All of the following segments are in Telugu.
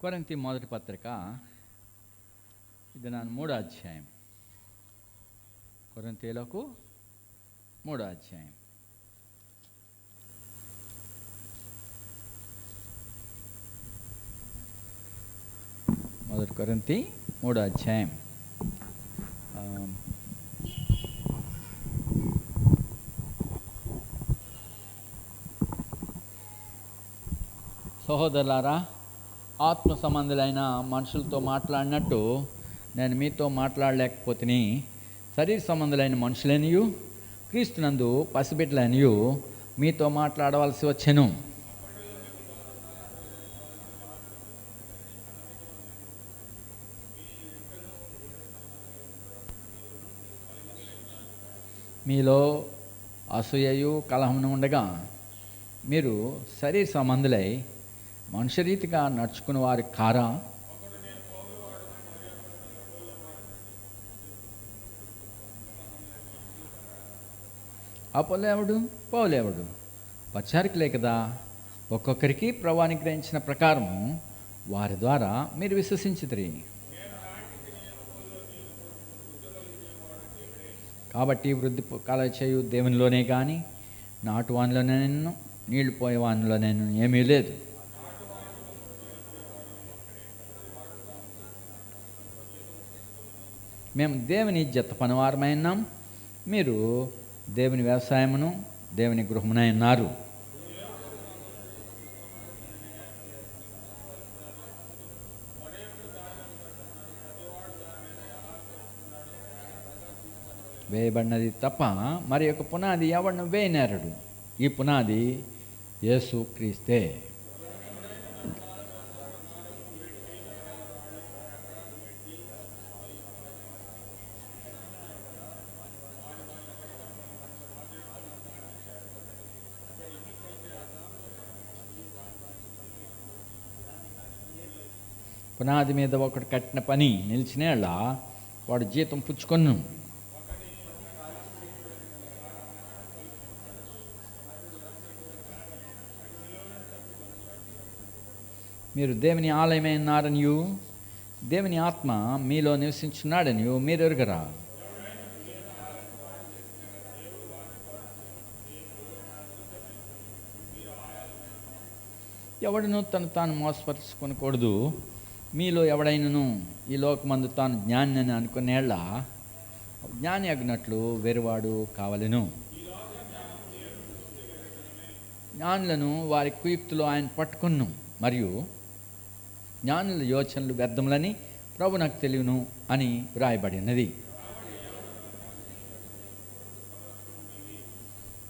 కొరింథీ మొదటి పత్రిక, ఇది నా 3వ అధ్యాయం. కొరింథీలకు 3వ అధ్యాయం. మొదటి కొరింథీ 3వ అధ్యాయం. సహోదరులారా, ఆత్మ సంబంధులైన మనుషులతో మాట్లాడినట్టు నేను మీతో మాట్లాడలేకపోతే, శరీర సంబంధులైన మనుషులనియు క్రీస్తునందు పసిబిడ్డలనియు మీతో మాట్లాడవలసి వచ్చెను. మీలో అసూయయు కలహమును ఉండగా మీరు శరీర సంబంధులై మనుష్యరీతిగా నడుచుకుని వారి కారా? అపోలేవుడు పౌలేవుడు పరిచారకులే కదా. ఒక్కొక్కరికి ప్రభువు అనుగ్రహించిన ప్రకారం వారి ద్వారా మీరు విశ్వసించితిరి. కాబట్టి వృద్ధి కలగచేయు దేవునిలోనే కానీ నాటువానిలోనేను నీళ్లు పోయేవానిలోనేను ఏమీ లేదు. మేము దేవుని జత పనివారమై ఉన్నాం, మీరు దేవుని వ్యవసాయమును దేవుని గృహమునై ఉన్నారు. వేయబడినది తప్ప మరి యొక్క పునాది ఎవరిని వేయనేరడు. ఈ పునాది యేసు క్రీస్తే. పునాది మీద ఒకటి కట్టిన పని నిలిచినేళ్ళ వాడు జీతం పుచ్చుకొను. మీరు దేవుని ఆలయమై ఉన్నారనియు దేవుని ఆత్మ మీలో నివసించున్నాడనియు మీరు ఎరుగరా? ఎవడును తను తాను మోసపరుచుకొనకూడదు. మీలో ఎవడైనను ఈ లోకమందు తాను జ్ఞాని అని అనుకునేళ్ళ జ్ఞాని అగినట్లు వేరువాడు కావలెను. జ్ఞానులను వారి కుయుక్తులు ఆయన పట్టుకును, మరియు జ్ఞానుల యోచనలు వ్యర్థములని ప్రభు నాకు తెలియను అని వ్రాయబడినది.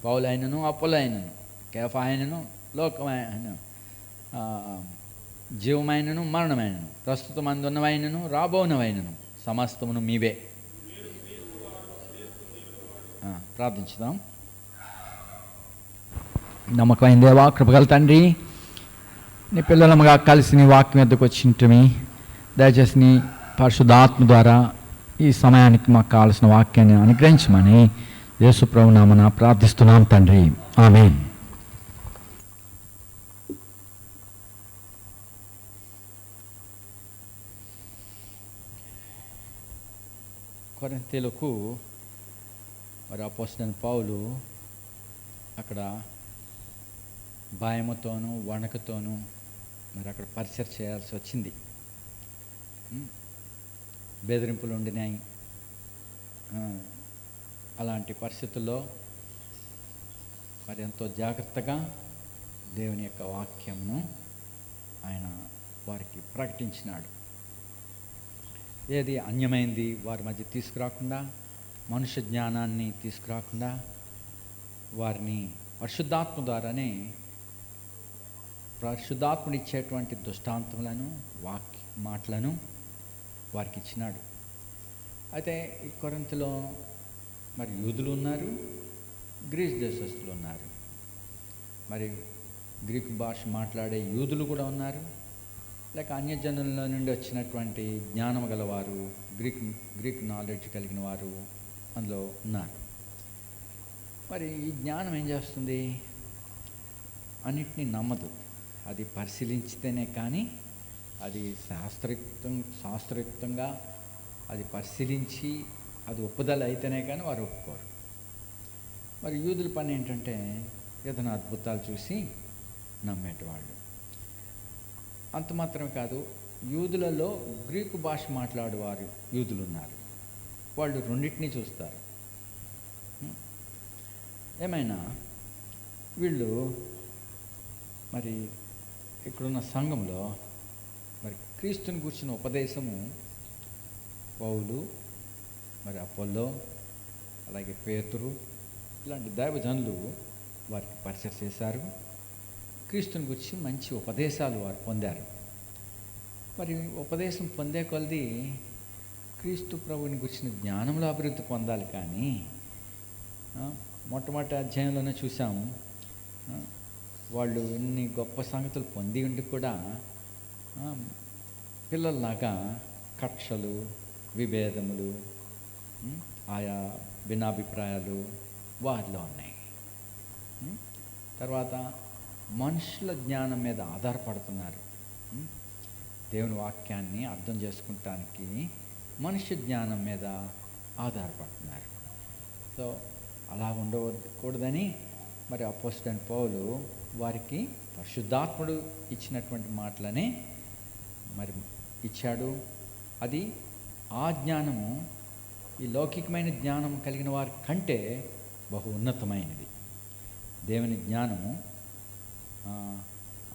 పౌలైనను అపోలైనను కేఫాయనను లోకమైన జీవమైనను మరణమైనను ప్రస్తుతం అందున్నవైనను రాబోనవైనను సమస్తమును మీవే. ప్రార్థించుదాం. నమ్మకమైన దేవా, కృపగల తండ్రి, నీ పిల్లలముగా కలిసి నీ వాక్యం ఎద్దకు వచ్చింటిమి. దయచేసి నీ పరిశుద్ధాత్మ ద్వారా ఈ సమయానికి మాకు కావాల్సిన వాక్యాన్ని అనుగ్రహించమని యేసు ప్రభు నామమున ప్రార్థిస్తున్నాం తండ్రి, ఆమేన్. కొరింథీలకు మరి అపోస్తలుడైన పౌలు అక్కడ భయముతోనూ వణకుతోనూ మరి అక్కడ పరిచయం చేయాల్సి వచ్చింది. బెదిరింపులు ఉండినాయి. అలాంటి పరిస్థితుల్లో మరి ఎంతో జాగ్రత్తగా దేవుని యొక్క వాక్యంను ఆయన వారికి ప్రకటించినాడు. ఏది అన్యమైంది వారి మధ్య తీసుకురాకుండా, మనుష్య జ్ఞానాన్ని తీసుకురాకుండా వారిని పరిశుద్ధాత్మ ద్వారానే పరిశుద్ధాత్ముడు ఇచ్చేటువంటి దృష్టాంతములను మాటలను వారికి ఇచ్చినాడు. అయితే ఈ కొరింథీలో మరి యూదులు ఉన్నారు, గ్రీస్ దేశస్తులు ఉన్నారు. మరి గ్రీకు భాష మాట్లాడే యూదులు కూడా ఉన్నారు, లేక అన్యజనుల నుండి వచ్చినటువంటి జ్ఞానం గలవారు, గ్రీక్ నాలెడ్జ్ కలిగిన వారు అందులో ఉన్నారు. మరి ఈ జ్ఞానం ఏం చేస్తుంది? అన్నిటినీ నమ్మదు. అది పరిశీలించితేనే కానీ అది శాస్త్రయుక్తంగా అది పరిశీలించి అది ఒప్పుదల అయితేనే కానీ వారు ఒప్పుకోరు. మరి యూదుల పని ఏంటంటే ఏదైనా అద్భుతాలు చూసి నమ్మేటివాళ్ళు. అంత మాత్రమే కాదు, యూదులలో గ్రీకు భాష మాట్లాడేవారు యూదులు ఉన్నారు. వాళ్ళు రెండింటినీ చూస్తారు. ఏమైనా వీళ్ళు మరి ఇక్కడున్న సంఘంలో మరి క్రీస్తుని కూర్చున్న ఉపదేశము పౌలు, మరి అపోల్లో, అలాగే పేతురు ఇలాంటి దైవజనులు వారికి పరిచయం చేశారు. క్రీస్తుని గురించి మంచి ఉపదేశాలు వారు పొందారు. మరి ఉపదేశం పొందే కొలది క్రీస్తు ప్రభుని గురించిన జ్ఞానంలో అభివృద్ధి పొందాలి. కానీ మొట్టమొదటి అధ్యాయంలోనే చూసాము, వాళ్ళు ఇన్ని గొప్ప సంగతులు పొంది ఉండి కూడా పిల్లల్లాగా కక్షలు, విభేదములు, ఆయా భిన్నాభిప్రాయాలు వారిలో ఉన్నాయి. తర్వాత మనుషుల జ్ఞానం మీద ఆధారపడుతున్నారు. దేవుని వాక్యాన్ని అర్థం చేసుకుంటానికి మనుష్య జ్ఞానం మీద ఆధారపడుతున్నారు. సో అలా ఉండకూడదని మరి అపోస్తలుడైన పౌలు వారికి పరిశుద్ధాత్ముడు ఇచ్చినటువంటి మాటలనే మరి ఇచ్చాడు. అది ఆ జ్ఞానము ఈ లౌకికమైన జ్ఞానం కలిగిన వారి కంటే బహు ఉన్నతమైనది. దేవుని జ్ఞానము,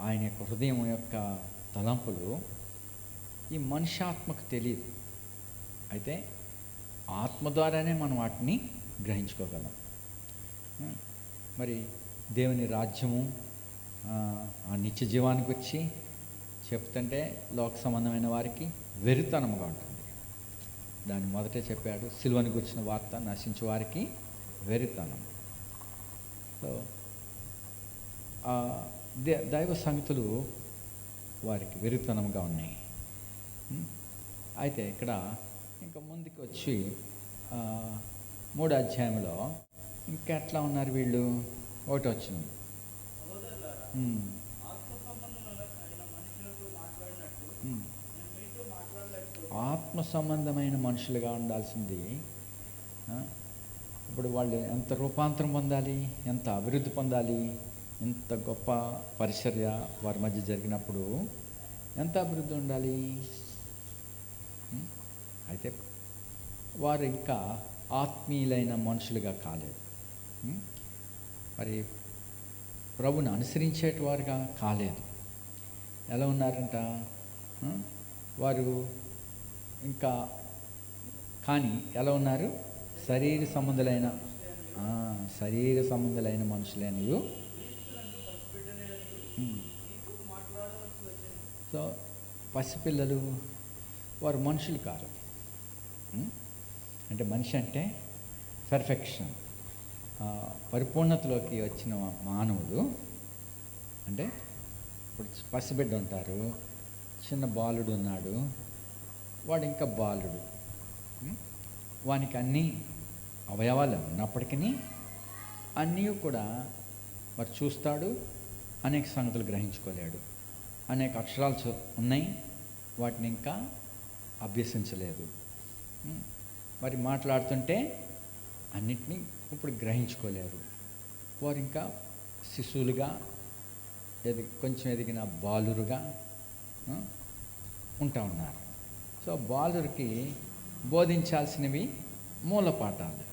ఆయన యొక్క హృదయం యొక్క తలంపులు ఈ మనుష్యాత్మకు తెలియదు. అయితే ఆత్మ ద్వారానే మనం వాటిని గ్రహించుకోగలం. మరి దేవుని రాజ్యము, ఆ నిత్య జీవానికి వచ్చి చెప్తుంటే లోక సంబంధమైన వారికి వెరితనముగా ఉంటుంది. దాన్ని మొదటే చెప్పాడు, సిలువని గురించిన వార్త నశించే వారికి వెరితనం. సో దైవ సంగతులు వారికి వెరితనంగా ఉన్నాయి. అయితే ఇక్కడ ఇంకా ముందుకు వచ్చి 3వ అధ్యాయంలో ఇంకా ఎట్లా ఉన్నారు వీళ్ళు. 1వ వచనం, ఆత్మ సంబంధమైన మనుషులుగా ఉండాల్సింది. ఇప్పుడు వాళ్ళు ఎంత రూపాంతరం పొందాలి, ఎంత అభివృద్ధి పొందాలి, ఎంత గొప్ప పరిచర్య వారి మధ్య జరిగినప్పుడు ఎంత అభివృద్ధి ఉండాలి. అయితే వారు ఇంకా ఆత్మీయులైన మనుషులుగా కాలేదు. మరి ప్రభుని అనుసరించేటివారుగా కాలేదు. ఎలా ఉన్నారంట వారు ఇంకా. కానీ ఎలా ఉన్నారు? శరీర సంబంధులైన మనుషులైనవి. సో పసిపిల్లలు వారు మనుషులు కారు. అంటే మనిషి అంటే పర్ఫెక్షన్, పరిపూర్ణతలోకి వచ్చిన మానవుడు. అంటే ఇప్పుడు పసిబిడ్డ ఉంటారు, చిన్న బాలుడు ఉన్నాడు, వాడు ఇంకా బాలుడు. వానికి అన్ని అవయవాలు ఉన్నప్పటికీ అన్నీ కూడా మరి చూస్తాడు, అనేక సంగతులు గ్రహించుకోలేడు, అనేక అక్షరాలు ఉన్నాయి, వాటిని ఇంకా అభ్యసించలేదు. మరి మాట్లాడుతుంటే అన్నిటినీ ఇప్పుడు గ్రహించుకోలేరు. వారు ఇంకా శిశువులుగా కొంచెం ఎదిగిన బాలురుగా ఉంటా ఉన్నారు. సో బాలురికి బోధించాల్సినవి మూల పాఠాలు.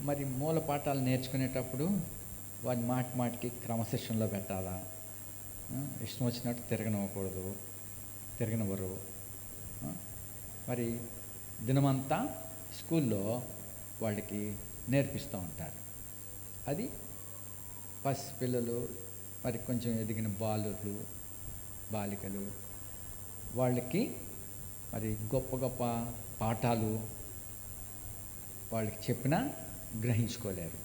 మరి మూల పాఠాలు నేర్చుకునేటప్పుడు వారి మాటికి క్రమశిక్షణలో పెట్టాలా, ఇష్టం వచ్చినట్టు తిరగనివ్వరు. మరి దినమంతా స్కూల్లో వాళ్ళకి నేర్పిస్తూ ఉంటారు. అది పసిపిల్లలు, మరి కొంచెం ఎదిగిన బాలికలు వాళ్ళకి మరి గొప్ప గొప్ప పాఠాలు వాళ్ళకి చెప్పినా గ్రహించుకోలేరు.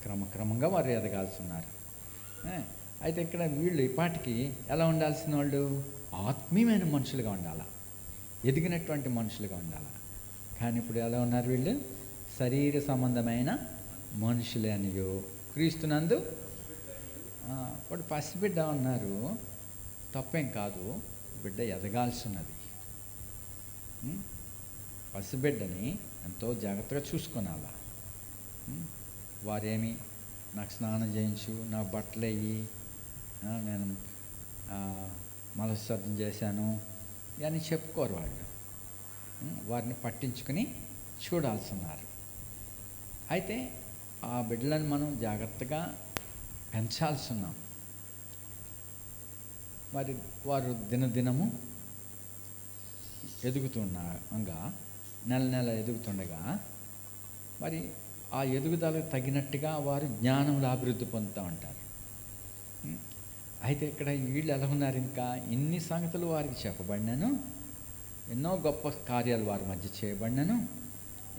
క్రమక్రమంగా వారు ఎదగాల్సి ఉన్నారు. అయితే ఇక్కడ వీళ్ళు ఇప్పటికి ఎలా ఉండాల్సిన వాళ్ళు? ఆత్మీయమైన మనుషులుగా ఉండాలి, ఎదిగినటువంటి మనుషులుగా ఉండాలి. కానీ ఇప్పుడు ఎలా ఉన్నారు వీళ్ళు? శరీర సంబంధమైన మనుషులే అనియో క్రీస్తునందు. ఇప్పుడు పసిబిడ్డ ఉన్నారు, తప్పేం కాదు, బిడ్డ ఎదగాల్సి ఉన్నది. పసిబిడ్డని ఎంతో జాగ్రత్తగా చూసుకొనాలా. వారేమి నాకు స్నానం చేయించు, నా బట్టలు వెయ్యి, నేను మలవిసర్జన చేశాను అని చెప్పుకోరు వాళ్ళు. వారిని పట్టించుకొని చూడాల్సి ఉన్నారు. అయితే ఆ బిడ్డలను మనం జాగ్రత్తగా పెంచాల్సి ఉన్నాం. మరి వారు దినదినము ఎదుగుతుండగా, నెల నెల ఎదుగుతుండగా, మరి ఆ ఎదుగుదలకు తగినట్టుగా వారు జ్ఞానంలో అభివృద్ధి పొందుతూ ఉంటారు. అయితే ఇక్కడ వీళ్ళు ఎలా ఉన్నారు, ఇంకా ఇన్ని సంగతులు వారికి చెప్పబడినాను, ఎన్నో గొప్ప కార్యాలు వారి మధ్య చేయబడినాను,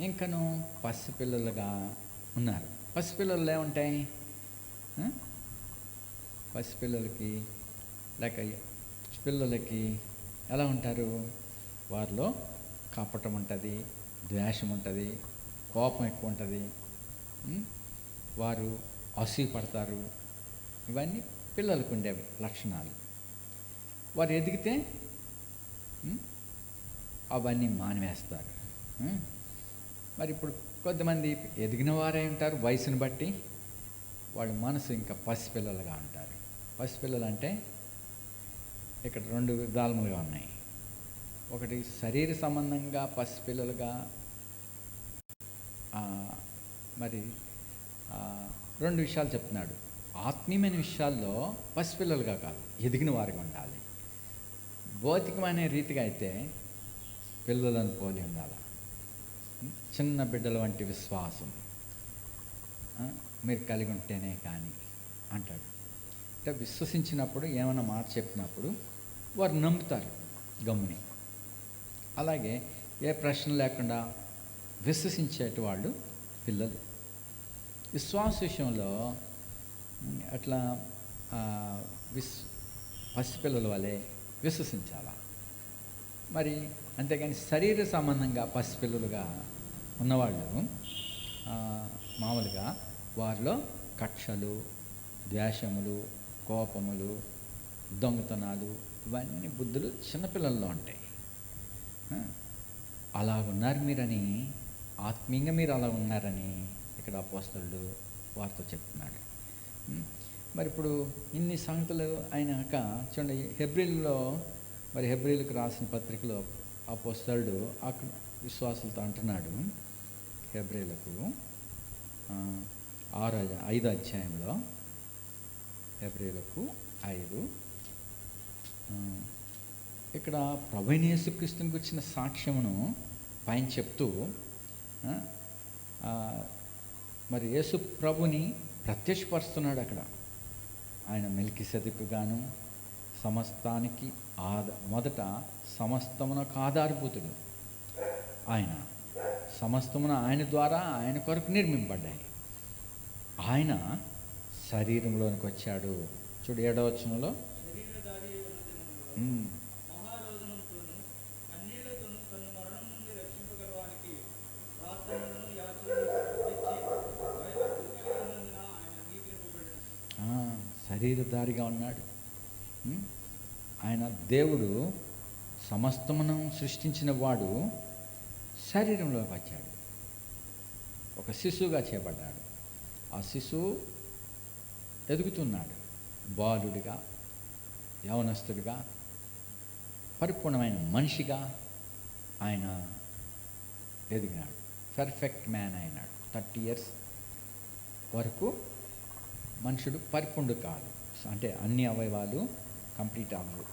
ఇంకను పసిపిల్లలుగా ఉన్నారు. పసిపిల్లలు ఏముంటాయి, పసిపిల్లలకి లేక పిల్లలకి ఎలా ఉంటారు, వారిలో కపటం ఉంటుంది, ద్వేషం ఉంటుంది, కోపం ఎక్కువ ఉంటుంది, వారు అసూయపడతారు. ఇవన్నీ పిల్లలకు ఉండే లక్షణాలు. వారు ఎదిగితే అవన్నీ మానివేస్తారు. మరి ఇప్పుడు కొంతమంది ఎదిగిన వారే ఉంటారు, వయసుని బట్టి వాళ్ళ మనసు ఇంకా పసిపిల్లలుగా ఉంటారు. పసిపిల్లలు అంటే ఇక్కడ 2 విధాలుగా ఉన్నాయి. ఒకటి శరీర సంబంధంగా పసిపిల్లలుగా, మరి 2 విషయాలు చెప్తున్నాడు. ఆత్మీయమైన విషయాల్లో పసిపిల్లలుగా కాదు, ఎదిగిన వారిగా ఉండాలి. భౌతికమైన రీతిగా అయితే పిల్లలను పోలి ఉండాలి. చిన్న బిడ్డల వంటి విశ్వాసం మీరు కలిగి ఉంటేనే కానీ అంటాడు. అంటే విశ్వసించినప్పుడు, ఏమైనా మాట చెప్పినప్పుడు వారు నమ్ముతారు గమ్ముని. అలాగే ఏ ప్రశ్న లేకుండా విశ్వసించేటి వాళ్ళు పిల్లలు. విశ్వాస విషయంలో అట్లా పసిపిల్లల వలె విశ్వసించాలా. మరి అంతేగాని శరీర సంబంధంగా పసిపిల్లలుగా ఉన్నవాళ్ళు మామూలుగా వారిలో కక్షలు, ద్వేషములు, కోపములు, దొంగతనాలు, ఇవన్నీ బుద్ధులు చిన్నపిల్లల్లో ఉంటాయి. అలా ఉన్నారు మీరని, ఆత్మీయంగా మీరు అలా ఉన్నారని ఇక్కడ అపోస్తలుడు వారితో చెప్తున్నాడు. మరి ఇప్పుడు ఇన్ని సంగతులు అయినాక చూడండి, హెబ్రీల్లో, మరి హెబ్రీలకు రాసిన పత్రికలో అపోస్తలుడు అక్కడ విశ్వాసులతో అంటున్నాడు. హెబ్రీలకు 5వ అధ్యాయంలో, హెబ్రీలకు 5 ఇక్కడ ప్రభువైన యేసుక్రీస్తుని గురించిన సాక్ష్యమును పైన చెప్తూ, మరి యేసు ప్రభుని ప్రత్యక్షపరుస్తున్నాడు అక్కడ. ఆయన మెల్కీసెదెకుగాను సమస్తానికి మొదట సమస్తమునకు ఆధారభూతుడు. ఆయన సమస్తమున ఆయన ద్వారా ఆయన కొరకు నిర్మింపబడ్డాయి. ఆయన శరీరంలోనికి వచ్చాడు. చూడు 7వ వచనంలో, శరీరధారిగా ఉన్నాడు. ఆయన దేవుడు సమస్తమును సృష్టించిన వాడు శరీరంలోకి వచ్చాడు. ఒక శిశువుగా చేపడ్డాడు. ఆ శిశువు ఎదుగుతున్నాడు. బాలుడిగా, యవనస్తుడిగా, పరిపూర్ణమైన మనిషిగా ఆయన ఎదిగినాడు. పర్ఫెక్ట్ మ్యాన్ అయినాడు. 30 years వరకు మనుషుడు పరిపూర్ణుడు కాదు, అంటే అన్ని అవయవాలు కంప్లీట్ అవ్వవు.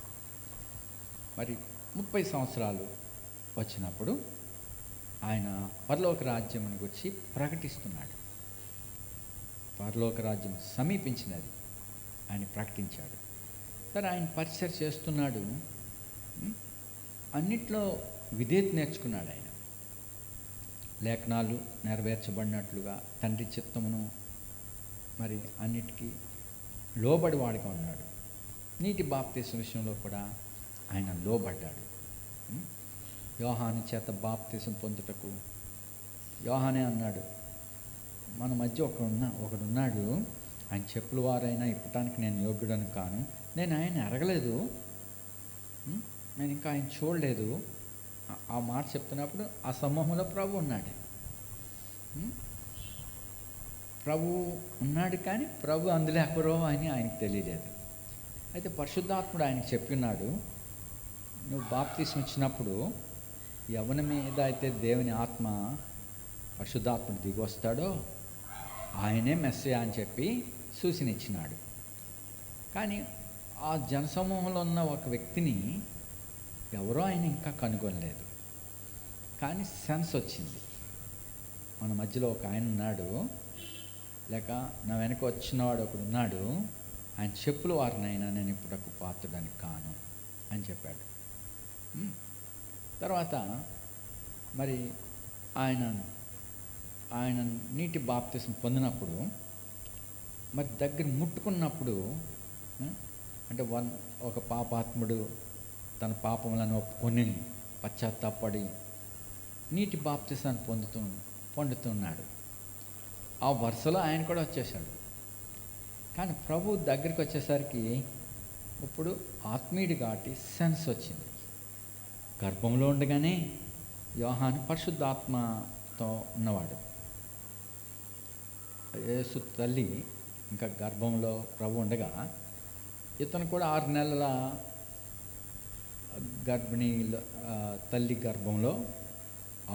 మరి 30 సంవత్సరాలు వచ్చినప్పుడు ఆయన పరలోక రాజ్యం గురించి ప్రకటిస్తున్నాడు. పరలోక రాజ్యం సమీపించినది ఆయన ప్రకటించాడు. సరే, ఆయన పరిచయం చేస్తున్నాడు. అన్నిట్లో విధేయత నేర్చుకున్నాడు. ఆయన లేఖనాలు నెరవేర్చబడినట్లుగా తండ్రి చిత్తమును మరి అన్నిటికీ లోబడి వాడిగా ఉన్నాడు. నీటి బాప్తీసం విషయంలో కూడా ఆయన లోబడ్డాడు. యోహాను చేత బాప్తీసం పొందుటకు యోహానే అన్నాడు, మన మధ్య ఒకడున్నాడు, ఆయన చెప్పుల వారైనా ఇప్పటానికి నేను యోగ్యుడను కాను, నేను ఆయన ఎరగలేదు, ఉం? నేను ఇంకా ఆయన చూడలేదు. ఆ మాట చెప్తున్నప్పుడు ఆ సమూహంలో ప్రభు ఉన్నాడు. ఉం? ప్రభు ఉన్నాడు, కానీ ప్రభు అందులో ఎక్కడో అని ఆయనకు తెలియలేదు. అయితే పరిశుద్ధాత్ముడు ఆయనకు చెప్పినాడు, నువ్వు బాప్తీసం ఇచ్చినప్పుడు ఎవరి మీద అయితే దేవుని ఆత్మ పరిశుద్ధాత్ముడు దిగి వస్తాడో ఆయనే మెస్సయా అని చెప్పి సూచన ఇచ్చినాడు. కానీ ఆ జనసమూహంలో ఉన్న ఒక వ్యక్తిని ఎవరో ఆయన ఇంకా కనుగొనలేదు. కానీ సెన్స్ వచ్చింది, మన మధ్యలో ఒక ఆయన ఉన్నాడు, లేక నా వెనక వచ్చినవాడు ఒకడు ఉన్నాడు, ఆయన చెప్పులు వారినైనా నేను ఇప్పుడు పాత్రుడని కాను అని చెప్పాడు. తర్వాత మరి ఆయన నీటి బాప్తిసం పొందినప్పుడు మరి దగ్గర ముట్టుకున్నప్పుడు అంటే ఒక పాపాత్ముడు తన పాపములను ఒప్పుకొని పశ్చాత్తాపడి నీటి బాప్తిసాన్ని పొందుతున్నాడు. ఆ వరుసలో ఆయన కూడా వచ్చేసాడు. కానీ ప్రభు దగ్గరికి వచ్చేసరికి ఇప్పుడు ఆత్మీయుడి కాబట్టి సెన్స్ వచ్చింది. గర్భంలో ఉండగానే యోహాను పరిశుద్ధాత్మతో ఉన్నవాడు. యేసు తల్లి ఇంకా గర్భంలో ప్రభు ఉండగా ఇతను కూడా 6 నెలల గర్భిణీ తల్లి గర్భంలో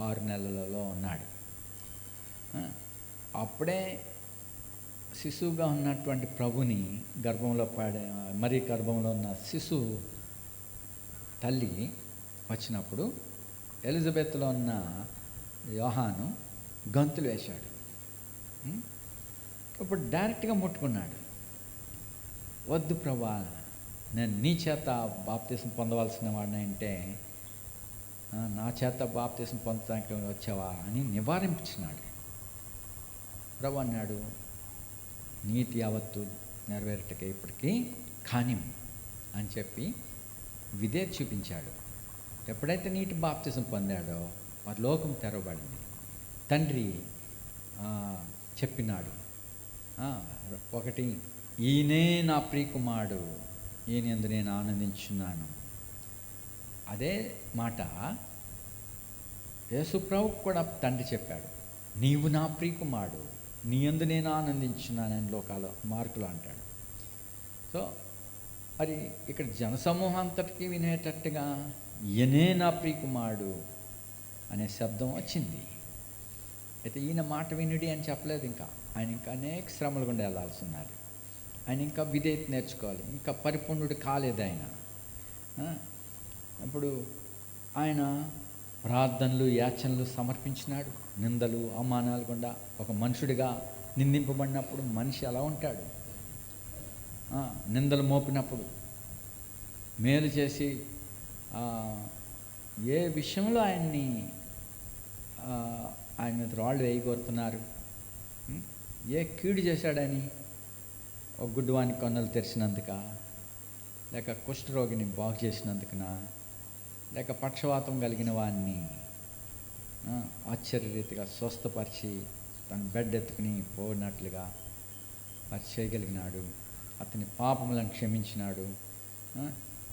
6 నెలలలో ఉన్నాడు. అప్పుడే శిశువుగా ఉన్నటువంటి ప్రభుని గర్భంలో మరి గర్భంలో ఉన్న శిశువు తల్లి వచ్చినప్పుడు ఎలిజబెత్లో ఉన్న యోహాను గంతులు వేశాడు. ఇప్పుడు డైరెక్ట్గా ముట్టుకున్నాడు. వద్దు ప్రభా, నేను నీ చేత బాప్తీసం పొందవలసిన వాడిని అంటే నా చేత బాప్తీసం పొందడానికి వచ్చావా అని నివారించినాడు. ప్రభు అన్నాడు, నీతి యావత్తు నెరవేరుటకే ఇప్పటికీ కానిం అని చెప్పి విధేయత చూపించాడు. ఎప్పుడైతే నీటి బాప్తిజం పొందాడో వారి లోకం తెరవబడింది. తండ్రి చెప్పినాడు, ఒకటి, ఈయనే నా ప్రియకుమారుడు, ఈయన యందు నేను ఆనందించున్నాను. అదే మాట యేసుప్రభుకు కూడా తండ్రి చెప్పాడు, నీవు నా ప్రియకుమారుడు, నీ యందు నేను ఆనందించున్నానని మార్కులు అంటాడు. సో మరి ఇక్కడ జనసమూహం అంతటికీ వినేటట్టుగా ఈయనే నా ప్రియకుమారుడు అనే శబ్దం వచ్చింది. అయితే ఈయన మాట వినుడి అని చెప్పలేదు. ఇంకా ఆయన ఇంకా అనేక శ్రమలు గుండా వెళ్ళాల్సి ఉన్నారు. ఆయన ఇంకా విధేయత నేర్చుకోవాలి. ఇంకా పరిపూర్ణుడు కాలేదు ఆయన. ఇప్పుడు ఆయన ప్రార్థనలు యాచనలు సమర్పించినాడు. నిందలు అవమానాలు గుండా ఒక మనుషుడిగా నిందింపబడినప్పుడు మనిషి ఎలా ఉంటాడు? నిందలు మోపినప్పుడు మేలు చేసి ఏ విషయంలో ఆయన మీద రాళ్ళు వేయగోరుతున్నారు, ఏ కీడు చేశాడని, ఒక గుడ్డివానికి కన్నులు తెరిచినందుక, లేక కుష్ఠరోగిని బాగు చేసినందుకునా, లేక పక్షవాతం కలిగిన వాడిని ఆశ్చర్యరీతిగా స్వస్థపరిచి తన బెడ్ ఎత్తుకుని పోయినట్లుగా మరి చేయగలిగినాడు. అతని పాపములను క్షమించినాడు.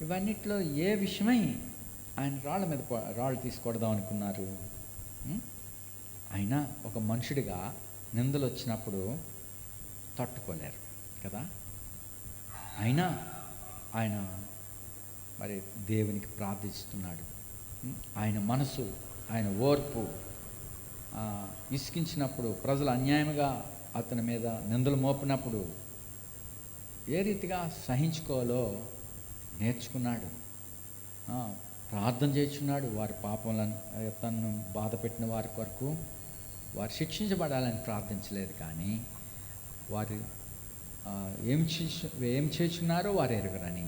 ఇవన్నిట్లో ఏ విషయమై ఆయన రాళ్ళ మీద రాళ్ళు తీసుకొడదాం అనుకున్నారు. అయినా ఒక మనుషుడిగా నిందలు వచ్చినప్పుడు తట్టుకోలేరు కదా. అయినా ఆయన మరి దేవునికి ప్రార్థిస్తున్నాడు. ఆయన మనసు, ఆయన ఓర్పు ఇసికించినప్పుడు, ప్రజలు అన్యాయంగా అతని మీద నిందలు మోపినప్పుడు ఏ రీతిగా సహించుకోవాలో నేర్చుకున్నాడు. ప్రార్థన చేస్తున్నాడు. వారి పాపములను, తనను బాధ పెట్టిన వారి కొరకు వారు శిక్షించబడాలని ప్రార్థించలేదు. కానీ వారు ఏం చేస్తున్నారో వారు ఎరగరని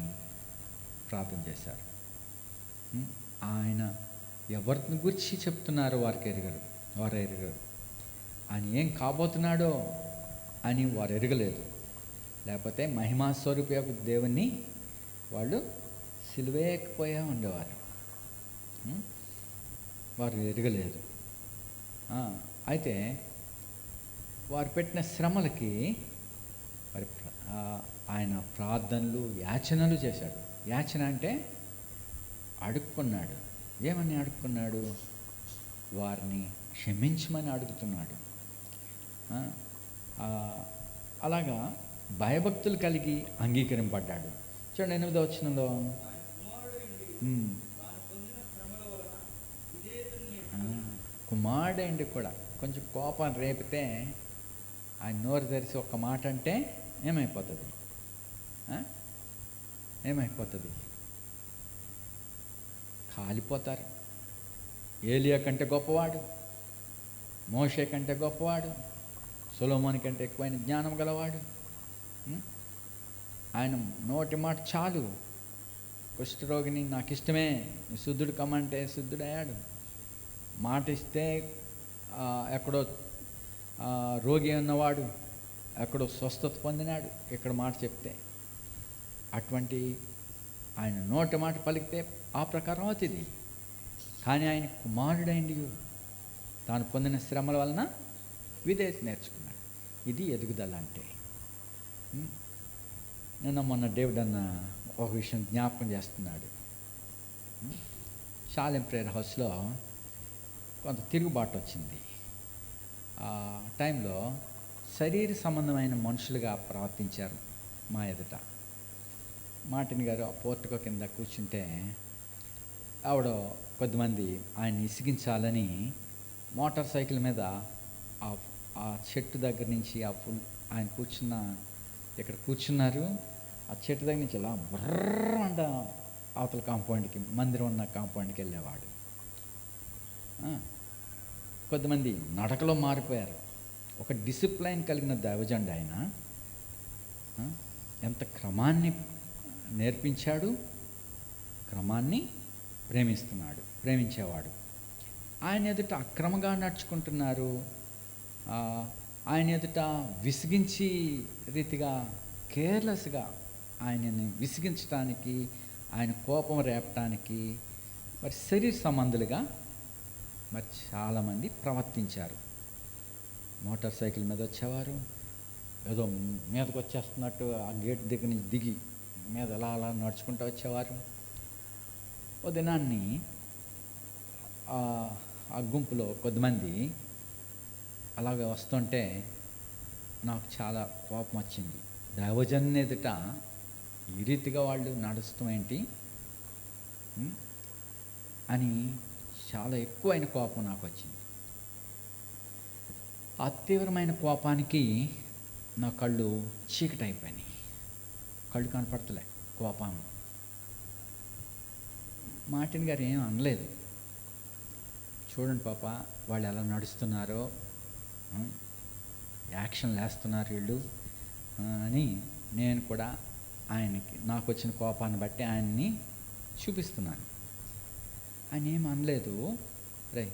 ప్రార్థన చేశారు. ఆయన ఎవరిని గురించి చెప్తున్నారో వారు ఎరగరు. ఆయన ఏం కాబోతున్నాడో అని వారు ఎరగలేదు. లేకపోతే మహిమాస్వరూప దేవుణ్ణి వాళ్ళు సిలువేయకపోయా ఉండేవారు. వారు ఎరగలేదు. అయితే వారు పెట్టిన శ్రమలకి మరి ఆయన ప్రార్థనలు యాచనలు చేశాడు. యాచన అంటే అడుక్కున్నాడు. ఏమని అడుక్కున్నాడు? వారిని క్షమించమని అడుగుతున్నాడు. అలాగా భయభక్తులు కలిగి అంగీకరింపడ్డాడు. చూడండి 8వ వచనంలో, కుమారుడండి కూడా కొంచెం కోపం రేపితే ఆయన నోరు తెరిచి ఒక్క మాట అంటే ఏమైపోతుంది? ఏమైపోతుంది? కాలిపోతారు. ఏలియా కంటే గొప్పవాడు, మోషే కంటే గొప్పవాడు, సొలొమోను కంటే ఎక్కువైన జ్ఞానం గలవాడు. ఆయన నోటి మాట చాలు. కుష్ఠరోగిని నాకు ఇష్టమే, శుద్ధుడు కమ్మంటే శుద్ధుడయ్యాడు. మాట ఇస్తే ఎక్కడో రోగి ఉన్నవాడు ఎక్కడో స్వస్థత పొందినాడు ఇక్కడ మాట చెప్తే. అటువంటి ఆయన నోటి మాట పలికితే ఆ ప్రకారం అవుతుంది. కానీ ఆయన కుమారుడైంది తాను పొందిన శ్రమల వలన విధేయత నేర్చుకున్నాడు. ఇది ఎదుగుదల అంటే. మొన్న డేవిడ్ అన్న ఒక విషయం జ్ఞాపకం చేస్తున్నాడు. షాలెం ప్రేయర్ హౌస్లో కొంత తిరుగుబాటు వచ్చింది. ఆ టైంలో శరీర సంబంధమైన మనుషులుగా ప్రవర్తించారు మా ఎదుట. మార్టిన్ గారు ఆ పోర్టుకో కింద కూర్చుంటే ఆవిడ కొద్దిమంది ఆయన ఇసిగించాలని మోటార్ సైకిల్ మీద ఆ చెట్టు దగ్గర నుంచి ఆయన ఇక్కడ కూర్చున్నారు. ఆ చెట్టు దగ్గర నుంచి ఇలా బర్రంట అవతల కాంపౌండ్కి, మందిరం ఉన్న కాంపౌండ్కి వెళ్ళేవాడు. కొద్దిమంది నడకలో మారిపోయారు. ఒక డిసిప్లైన్ కలిగిన దైవజనుడు ఆయన. ఎంత క్రమాన్ని నేర్పించాడు, క్రమాన్ని ప్రేమించేవాడు. ఆయన ఎదుట అక్రమంగా నడుచుకుంటున్నారు. ఆయన ఎదుట విసిగించి రీతిగా కేర్లెస్గా ఆయనని విసిగించడానికి, ఆయన కోపం రేపటానికి మరి శరీర సంబంధులుగా మరి చాలామంది ప్రవర్తించారు. మోటార్ సైకిల్ మీద వచ్చేవారు, ఏదో మీదకి వచ్చేస్తున్నట్టు ఆ గేట్ దగ్గర నుంచి దిగి మీద అలా నడుచుకుంటూ వచ్చేవారు. ఓ దినాన్ని ఆ గుంపులో కొద్దిమంది అలాగే వస్తుంటే నాకు చాలా కోపం వచ్చింది. దైవజన్ ఎదుట ఈ రీతిగా వాళ్ళు నడుస్తాం ఏంటి అని చాలా ఎక్కువైన కోపం నాకు వచ్చింది. ఆ తీవ్రమైన కోపానికి నా కళ్ళు చీకటి అయిపోయినాయి. కళ్ళు కనపడతలే కోపం. మార్టిన్ గారు ఏం అనలేదు. చూడండి పాప, వాళ్ళు ఎలా నడుస్తున్నారో, యాక్షన్లు వేస్తున్నారు వీళ్ళు అని నేను కూడా ఆయనకి నాకు వచ్చిన కోపాన్ని బట్టి ఆయన్ని చూపిస్తున్నాను. ఆయన ఏం అనలేదు. రే,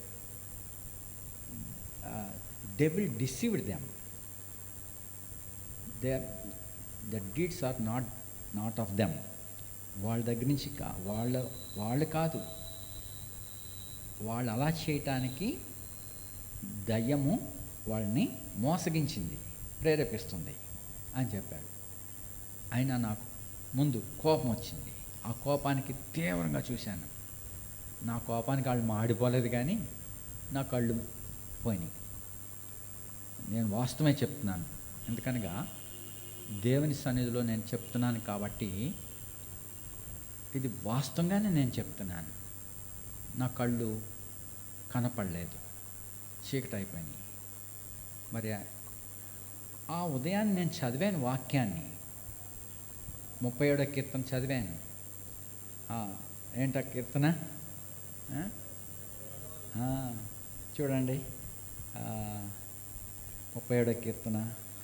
devil deceived them. The deeds are not of them. వాళ్ళ దగ్గర నుంచి వాళ్ళు కాదు, వాళ్ళు అలా చేయటానికి దయ్యము వాళ్ళని మోసగించింది, ప్రేరేపిస్తుంది అని చెప్పాడు. అయినా నాకు ముందు కోపం వచ్చింది. ఆ కోపానికి తీవ్రంగా చూశాను. నా కోపానికి వాళ్ళు మాడిపోలేదు, కానీ నా కళ్ళు పోయినాయి. నేను వాస్తవమే చెప్తున్నాను, ఎందుకనగా దేవుని సన్నిధిలో నేను చెప్తున్నాను కాబట్టి ఇది వాస్తవంగానే నేను చెప్తున్నాను. నా కళ్ళు కనపడలేదు, చీకటి అయిపోయినాయి. మరి ఆ ఉదయాన్ని నేను చదివాను వాక్యాన్ని, 37వ కీర్తన చదివాను. ఏంటా కీర్తన? చూడండి, 37వ కీర్తన.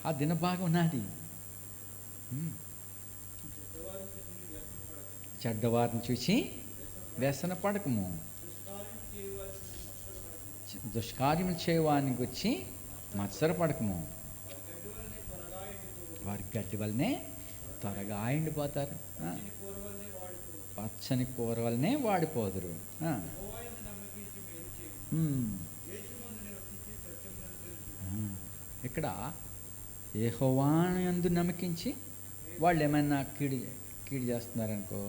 ఆ దినభాగం నాది. చెడ్డవారిని చూసి వ్యసన పడకము, దుష్కార్యములు చేయవానికి వచ్చి మత్సరపడకము. వారి గడ్డి వల్లనే త్వరగా ఎండిపోతారు, పచ్చని కూర వల్లనే వాడిపోదురు. ఇక్కడ యెహోవాను యందు నమ్మకించి వాళ్ళు ఏమైనా కీడు చేస్తున్నారనుకో,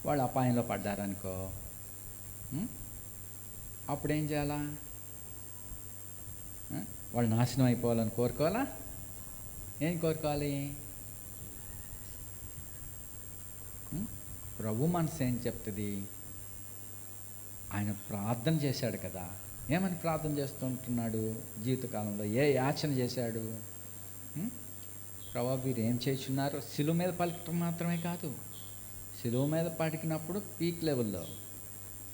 వాళ్ళు అపాయంలో పడ్డారనుకో, ఉం? అప్పుడేం చేయాలా? వాళ్ళు నాశనం అయిపోవాలని కోరుకోవాలా? ఏం కోరుకోవాలి? ప్రభు మనసు ఏం చెప్తుంది? ఆయన ప్రార్థన చేశాడు కదా. ఏమని ప్రార్థన చేస్తుంటున్నాడు? జీవితకాలంలో ఏ యాచన చేశాడు? ప్రభు వీరు ఏం చేస్తున్నారు? శిలువ మీద పలకటం మాత్రమే కాదు, శిలువ మీద పలికినప్పుడు పీక్ లెవెల్లో,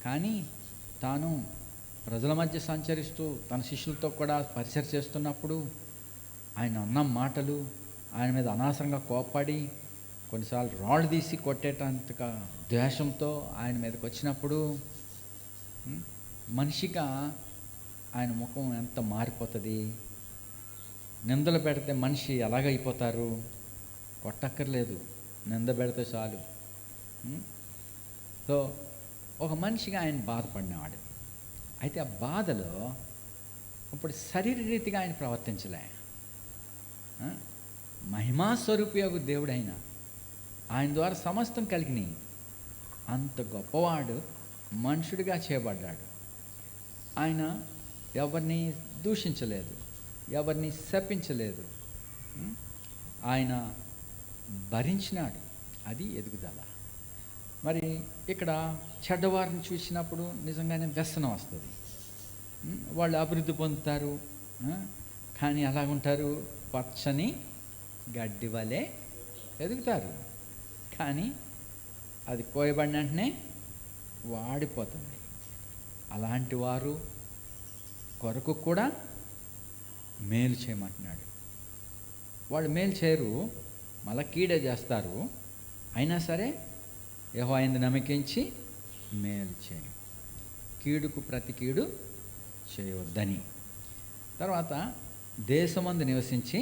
కానీ తాను ప్రజల మధ్య సంచరిస్తూ తన శిష్యులతో కూడా పరిచయం చేస్తున్నప్పుడు ఆయన అన్న మాటలు, ఆయన మీద అనవసరంగా కోప్పడి కొన్నిసార్లు రాళ్ళు తీసి కొట్టేటంతగా ద్వేషంతో ఆయన మీదకి వచ్చినప్పుడు మనిషిగా ఆయన ముఖం ఎంత మారిపోతుంది. నిందలు పెడితే మనిషి ఎలాగైపోతారు? కొట్టక్కర్లేదు, నింద పెడితే చాలు. సో ఒక మనిషిగా ఆయన బాధపడినవాడు. అయితే ఆ బాధలో ఇప్పుడు శరీరరీతిగా ఆయన ప్రవర్తించలే. మహిమాస్వరూపియగు దేవుడైన ఆయన ద్వారా సమస్తం కలిగినాయి. అంత గొప్పవాడు మనుషుడిగా చేయబడ్డాడు. ఆయన ఎవరిని దూషించలేదు, ఎవరిని శపించలేదు. ఆయన భరించినాడు. అది ఎదుగుదల. మరి ఇక్కడ చెడ్డవారిని చూసినప్పుడు నిజంగానే వ్యసనం వస్తుంది. వాళ్ళు అభివృద్ధి పొందుతారు, కానీ అలాగుంటారు, పచ్చని గడ్డి వలె ఎదుగుతారు. కానీ అది కోయబడిన వెంటనే వాడిపోతుంది. అలాంటి వారు కొరకు కూడా మేలు చేయమంటున్నాడు. వాళ్ళు మేలు చేయరు, మళ్ళా కీడే చేస్తారు. అయినా సరే యెహోవా నమ్మకించి మేలు చేయి, కీడుకు ప్రతి కీడు చేయవద్దని. తర్వాత దేశమందు నివసించి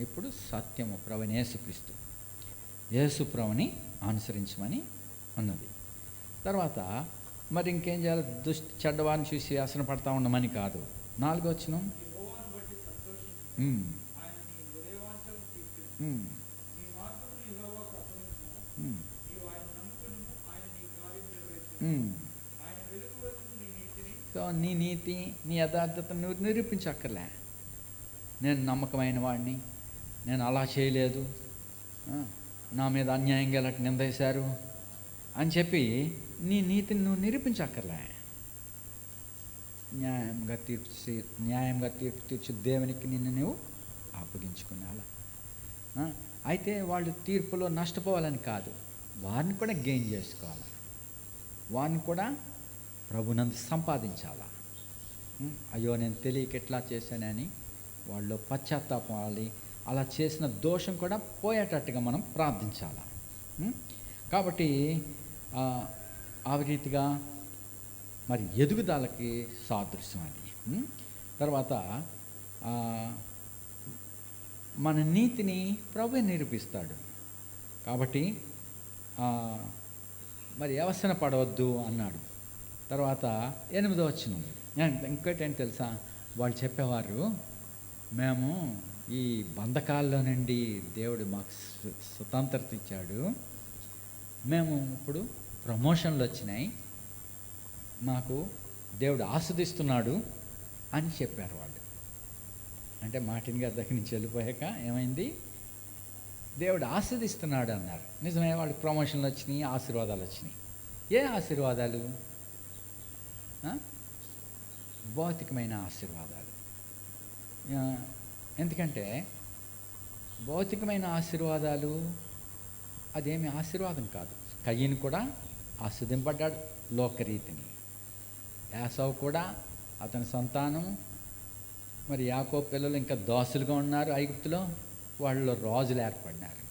ఇప్పుడు సత్యము ప్రభువైన యేసుక్రీస్తు, యేసుప్రభుని అనుసరించమని ఉన్నది. తర్వాత మరి ఇంకేం చేయాలి? చెడ్డవారిని చూసి వ్యసన పడతా ఉండమని కాదు. 4వ వచనం, సో నీ నీతి, నీ యథార్థతను నువ్వు నిరూపించక్కర్లే. నేను నమ్మకమైన వాడిని, నేను అలా చేయలేదు, నా మీద అన్యాయంగా ఇలా నిందేశారు అని చెప్పి నీ నీతిని నువ్వు నిరూపించక్కర్లే. న్యాయంగా తీర్పు తీర్చు దేవునికి నిన్ను నువ్వు అప్పగించుకునేలా. అయితే వాళ్ళు తీర్పులో నష్టపోవాలని కాదు, వారిని కూడా గెయిన్ చేసుకోవాలి, వారిని కూడా ప్రభునందు సంపాదించాలా. అయ్యో నేను తెలియక ఎట్లా చేశానని వాళ్ళు పశ్చాత్తాపాలి. అలా చేసిన దోషం కూడా పోయేటట్టుగా మనం ప్రార్థించాలా. కాబట్టి ఆ రీతిగా మరి ఎదుగుదలకి సాదృశ్యం అది. తర్వాత మన నీతిని ప్రభువే నిరూపిస్తాడు. కాబట్టి మరి వ్యసన పడవద్దు అన్నాడు. తర్వాత 8వ వచనం, ఇంకోటి ఏంటి తెలుసా? వాళ్ళు చెప్పేవారు, మేము ఈ బంధకాల్లో నుండి దేవుడు మాకు స్వతంత్రత ఇచ్చాడు, మేము ఇప్పుడు ప్రమోషన్లు వచ్చినాయి, మాకు దేవుడు ఆస్వాదిస్తున్నాడు అని చెప్పారు వాళ్ళు. అంటే మార్టిన్ గారి దగ్గర నుంచి వెళ్ళిపోయాక ఏమైంది? దేవుడు ఆస్వాదిస్తున్నాడు అన్నారు. నిజమే, వాళ్ళకి ప్రమోషన్లు వచ్చినాయి, ఆశీర్వాదాలు వచ్చినాయి. ఏ ఆశీర్వాదాలు? భౌతికమైన ఆశీర్వాదాలు. ఎందుకంటే భౌతికమైన ఆశీర్వాదాలు అదేమి ఆశీర్వాదం కాదు. కయ్యను కూడా ఆస్వాదింపడ్డాడు లోకరీతిని, యాసావు కూడా అతని సంతానం. మరి యాకోబు పిల్లలు ఇంకా దాసులుగా ఉన్నారు ఐగుప్తులో, వాళ్ళలో రాజులు ఏర్పడినారు,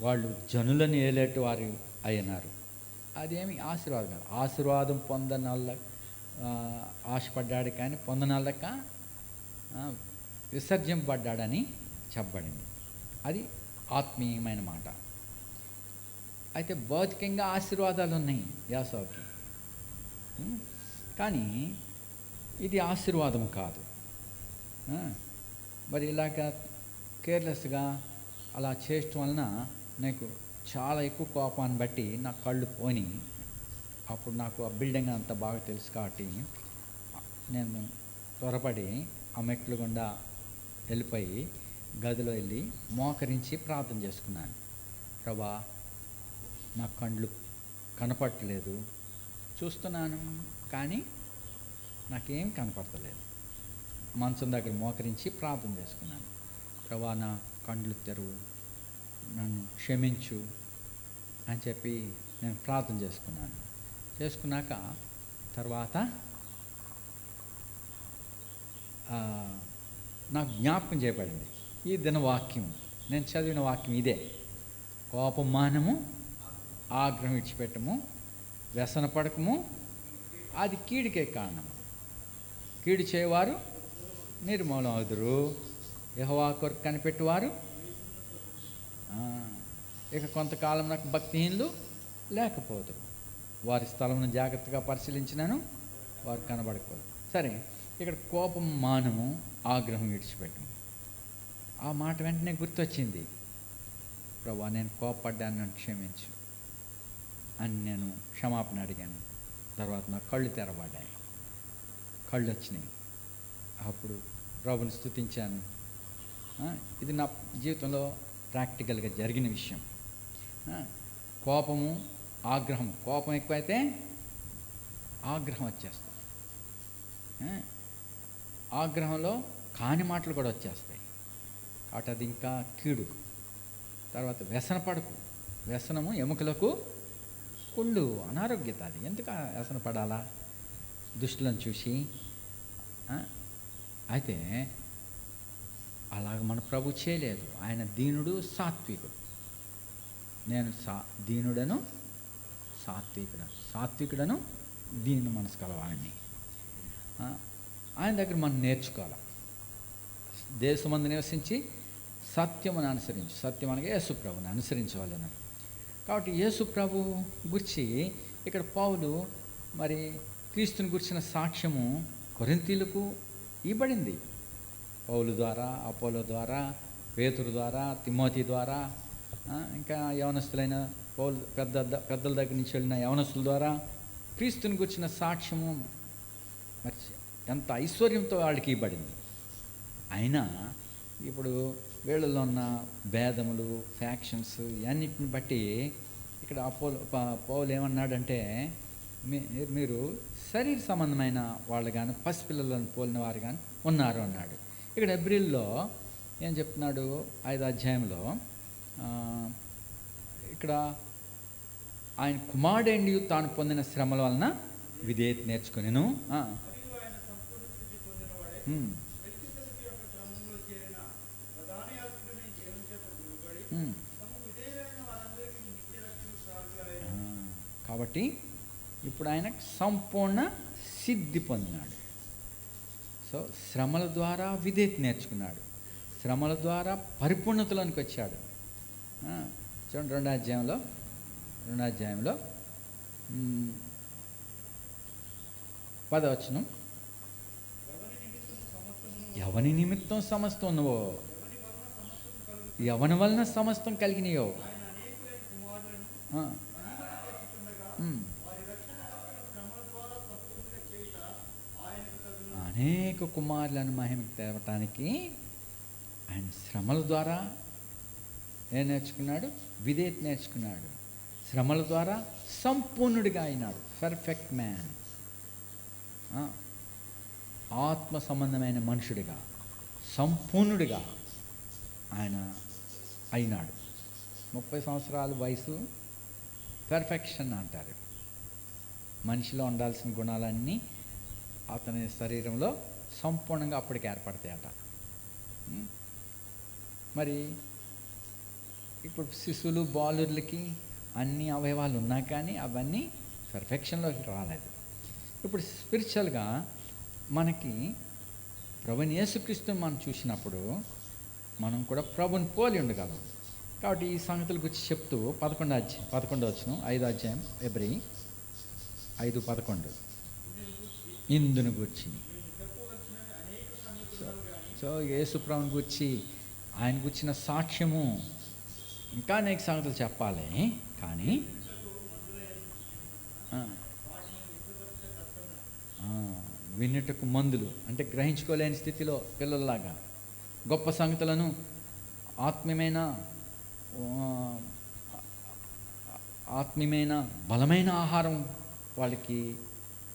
వాళ్ళు జనులను ఏలేటి వారు అయినారు. అదేమి ఆశీర్వాదం కాదు. ఆశీర్వాదం పొందనల్ల ఆశపడ్డాడు, కానీ పొందనల్లక విసర్జింపబడ్డాడని చెప్పబడింది. అది ఆత్మీయమైన మాట. అయితే భౌతికంగా ఆశీర్వాదాలు ఉన్నాయి యాసావుకి, కానీ ఇది ఆశీర్వాదం కాదు. మరి ఇలాగ కేర్లెస్గా అలా చేయటం వలన నాకు చాలా ఎక్కువ కోపాన్ని బట్టి నా కళ్ళు పోని అప్పుడు నాకు ఆ బిల్డింగ్ అంత బాగా తెలుసు కాబట్టి నేను త్వరపడి ఆ మెట్లు గుండా వెళ్ళిపోయి గదిలో వెళ్ళి మోకరించి ప్రార్థన చేసుకున్నాను. ప్రభా, నా కళ్ళు కనపడట్లేదు, చూస్తున్నాను కానీ నాకేం కనపడతలేదు. మంచం దగ్గర మోకరించి ప్రార్థన చేసుకున్నాను. ప్రభా, నా కళ్ళు తెరువు, నన్ను క్షమించు అని చెప్పి నేను ప్రార్థన చేసుకున్నాను. చేసుకున్నాక తర్వాత నాకు జ్ఞాపకం చేయబడింది ఈ దినవాక్యం. నేను చదివిన వాక్యం ఇదే: కోపం మానము, ఆగ్రహం విడిచిపెట్టము, వ్యసన పడకము, అది కీడికే కారణము. కీడు చేయవారు నిర్మూలం అవుదురు, యెహోవా కొరకు కనిపెట్టువారు. ఇక కొంతకాలం నాకు భక్తిహీనులు లేకపోదురు, వారి స్థలమును జాగ్రత్తగా పరిశీలించినాను, వారు కనబడకపోదు. సరే, ఇక్కడ కోపం మానము, ఆగ్రహం విడిచిపెట్టము. ఆ మాట వెంటనే గుర్తొచ్చింది. ప్రభా, నేను కోపడ్డాను, నన్ను క్షమించు అని నేను క్షమాపణ అడిగాను. తర్వాత నా కళ్ళు తెరబడ్డాయి, కళ్ళు వచ్చినాయి. అప్పుడు ప్రభుని స్తుతించాను. ఇది నా జీవితంలో ప్రాక్టికల్గా జరిగిన విషయం. కోపము, ఆగ్రహం, కోపం ఎక్కువైతే ఆగ్రహం వచ్చేస్తుంది. ఆగ్రహంలో కాని మాటలు కూడా వచ్చేస్తాయి కాబట్టి అది ఇంకా కీడు. తర్వాత వ్యసన పడకు, వ్యసనము ఎముకలకు కుళ్ళు, అనారోగ్యత. అది ఎందుకు వ్యసన పడాలా దుష్టులను చూసి? అయితే అలాగ మన ప్రభు చేయలేదు. ఆయన దీనుడు, సాత్వికుడు. నేను దీనుడను సాత్వికుడను దీని మనసు కలవాడిని. ఆయన దగ్గర మనం నేర్చుకోవాలి. దేశమందు నివసించి సత్యమును అనుసరించు. సత్యం అనగా యేసుప్రభుని అనుసరించవాలని. కాబట్టి యేసుప్రభు గురించి ఇక్కడ పౌలు మరి క్రీస్తుని గురించిన సాక్ష్యము కొరింథీయులకు ఇవ్వబడింది. పౌలు ద్వారా, అపోలో ద్వారా, పేతురు ద్వారా, తిమోతి ద్వారా, ఇంకా యవనస్తులైన పౌలు పెద్దల దగ్గర నుంచి వెళ్ళిన యవనస్తుల ద్వారా క్రీస్తుని గురించిన సాక్ష్యము మరి ఎంత ఐశ్వర్యంతో వాళ్ళకి ఇవ్వబడింది. అయినా ఇప్పుడు వీళ్ళలో ఉన్న భేదములు, ఫ్యాక్షన్స్ ఇవన్నిటిని బట్టి ఇక్కడ పౌలు ఏమన్నాడంటే, మీరు శరీర సంబంధమైన వాళ్ళు కానీ పసిపిల్లలను పోలిన వారు కానీ ఉన్నారు అన్నాడు. ఇక్కడ ఎబ్రిల్లో ఏం చెప్తున్నాడు? 5వ అధ్యాయంలో ఇక్కడ ఆయన కుమారుడైండి తాను పొందిన శ్రమల వలన విధేయత నేర్చుకునేను. కాబట్టి ఇప్పుడు ఆయన సంపూర్ణ సిద్ధి పొందినాడు. సో శ్రమల ద్వారా విధేయత నేర్చుకున్నాడు, శ్రమల ద్వారా పరిపూర్ణతలోనికి వచ్చాడు. చూడండి 2వ అధ్యాయంలో 10వ వచనం: ఎవని నిమిత్తం సమస్తం ఉన్నవో, ఎవని వలన సమస్తం కలిగినాయో, అనేక కుమారులను మహిమకి తేవటానికి ఆయన శ్రమల ద్వారా ఏం నేర్చుకున్నాడు? విధేయత నేర్చుకున్నాడు. శ్రమల ద్వారా సంపూర్ణుడిగా అయినాడు, పర్ఫెక్ట్ మ్యాన్. ఆత్మ సంబంధమైన మనుషుడిగా, సంపూర్ణుడిగా ఆయన అయినాడు. 30 సంవత్సరాల వయసు పర్ఫెక్షన్ అంటారు. మనిషిలో ఉండాల్సిన గుణాలన్నీ అతని శరీరంలో సంపూర్ణంగా అప్పటికి ఏర్పడతాయట. మరి ఇప్పుడు శిశువులు, బాలుర్లకి అన్ని అవయవాలు ఉన్నా కానీ అవన్నీ పర్ఫెక్షన్లోకి రాలేదు. ఇప్పుడు స్పిరిచువల్గా మనకి ప్రభుని యేసుక్రీస్తుని మనం చూసినప్పుడు మనం కూడా ప్రభుని పోలి ఉండగలం. కాబట్టి ఈ సంగతుల గురించి చెప్తూ 11వ వచనం 5వ అధ్యాయం ఎబ్రీ 5:11 ఇందును గూర్చి. సో యేసు ప్రభుని గురించి, ఆయన గురించిన సాక్ష్యము ఇంకా అనేక సంగతులు చెప్పాలి. కానీ వినుటకు మందులు అంటే గ్రహించుకోలేని స్థితిలో పిల్లల్లాగా గొప్ప సంగతులను ఆత్మీయమైన ఆత్మీయమైన బలమైన ఆహారం వాళ్ళకి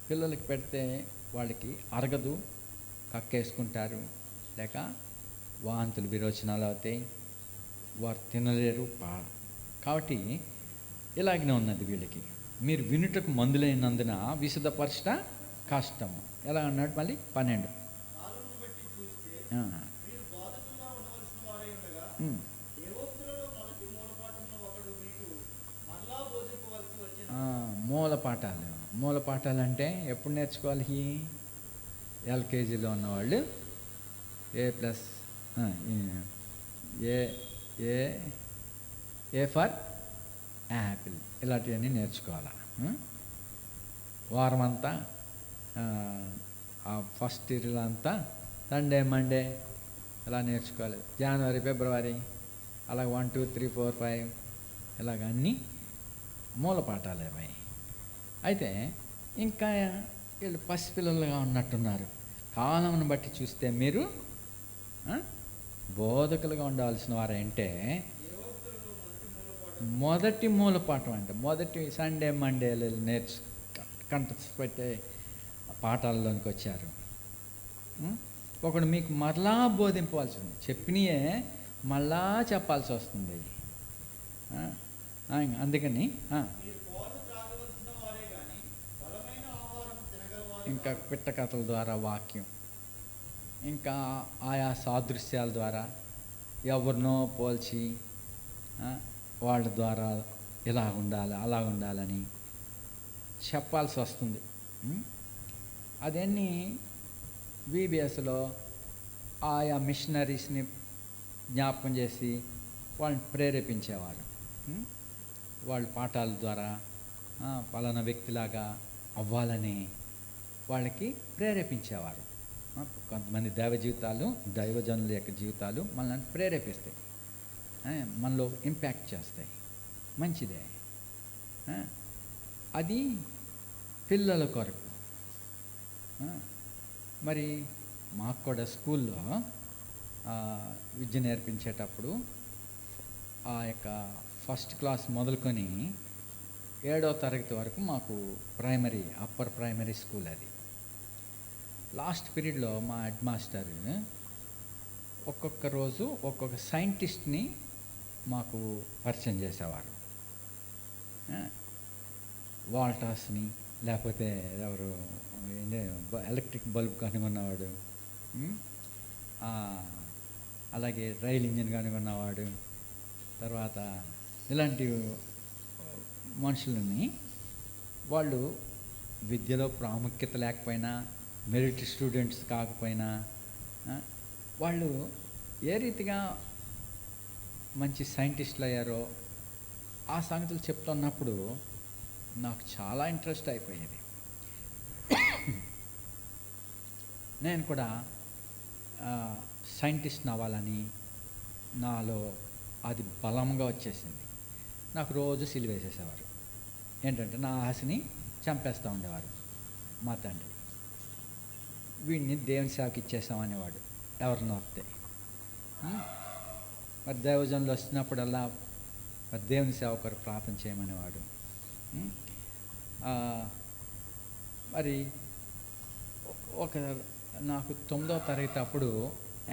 పిల్లలకి పెడితే వాళ్ళకి అరగదు, కక్కేసుకుంటారు, లేక వాంతులు విరోచనాలు అవుతాయి, వారు తినలేరు. కాబట్టి ఇలాగనే ఉన్నది వీళ్ళకి. మీరు వినుటకు మందులైనందున విశుద్ధపరచట కష్టము. ఎలా అన్నాడు మళ్ళీ 12. మూల పాఠాలు అంటే ఎప్పుడు నేర్చుకోవాలి? ఎల్కేజీలో ఉన్నవాళ్ళు ఏ ఫర్ యాపిల్ ఇలాంటివన్నీ నేర్చుకోవాలి. వారం అంతా ఫస్ట్ ఇయర్లో అంతా సండే మండే ఇలా నేర్చుకోవాలి. జనవరి ఫిబ్రవరి అలా 1 2 3 4 5 ఇలాగ అన్నీ మూల పాఠాలేమై. అయితే ఇంకా వీళ్ళు పసిపిల్లలుగా ఉన్నట్టున్నారు. కాలంను బట్టి చూస్తే మీరు బోధకులుగా ఉండాల్సిన వారంటే మొదటి మూలపాఠం అంటే మొదటి సండే మండేలు కంటపెట్టే పాఠాలలోనికి వచ్చారు. ఒకడు మీకు మరలా బోధింపవలసి ఉంది, చెప్పినయే మళ్ళా చెప్పాల్సి వస్తుంది. అందుకని ఇంకా పిట్ట కథల ద్వారా వాక్యం, ఇంకా ఆయా సాదృశ్యాల ద్వారా ఎవరినో పోల్చి వాళ్ళ ద్వారా ఇలా ఉండాలి అలా ఉండాలని చెప్పాల్సి వస్తుంది. అదన్నీ వీబీఎస్లో ఆయా మిషనరీస్ని జ్ఞాపకం చేసి వాళ్ళని ప్రేరేపించేవారు. వాళ్ళ పాఠాల ద్వారా పలానా వ్యక్తిలాగా అవ్వాలని వాళ్ళకి ప్రేరేపించేవారు. కొంతమంది దైవజనుల యొక్క జీవితాలు మనల్ని ప్రేరేపిస్తాయి, మనలో ఇంపాక్ట్ చేస్తాయి. మంచిదే. అది పిల్లల కొరకు. మరి మాకు కూడా స్కూల్లో విద్య నేర్పించేటప్పుడు ఆ యొక్క ఫస్ట్ క్లాస్ మొదలుకొని 7వ తరగతి వరకు మాకు అప్పర్ ప్రైమరీ స్కూల్. అది లాస్ట్ పీరియడ్లో మా హెడ్ మాస్టర్ ఒక్కొక్క రోజు ఒక్కొక్క సైంటిస్ట్ని మాకు పరిచయం చేసేవారు. వాల్టాస్ని, లేకపోతే ఎవరు ఎలక్ట్రిక్ బల్బ్ కనుగొన్నవాడు, అలాగే రైల్ ఇంజిన్ కనుగొన్నవాడు, తర్వాత ఇలాంటి మనుషులని వాళ్ళు విద్యలో ప్రాముఖ్యత లేకపోయినా, మెరిట్ స్టూడెంట్స్ కాకపోయినా, వాళ్ళు ఏ రీతిగా మంచి సైంటిస్టులు అయ్యారో ఆ సంగతులు చెప్తున్నప్పుడు నాకు చాలా ఇంట్రెస్ట్ అయిపోయేది. నేను కూడా సైంటిస్ట్ని అవ్వాలని నాలో అది బలంగా వచ్చేసింది. నాకు రోజు సిలువేసేసేవారు. ఏంటంటే నా ఆశని చంపేస్తూ ఉండేవారు మా తండ్రి. వీడిని దేవుని సేవకి ఇచ్చేసామనేవాడు ఎవరిని వస్తే. మరి దైవజనులు వస్తున్నప్పుడల్లా మరి దేవుని సేవ కొరకు ప్రార్థన చేయమనేవాడు. మరి నాకు 9వ తరగతి అప్పుడు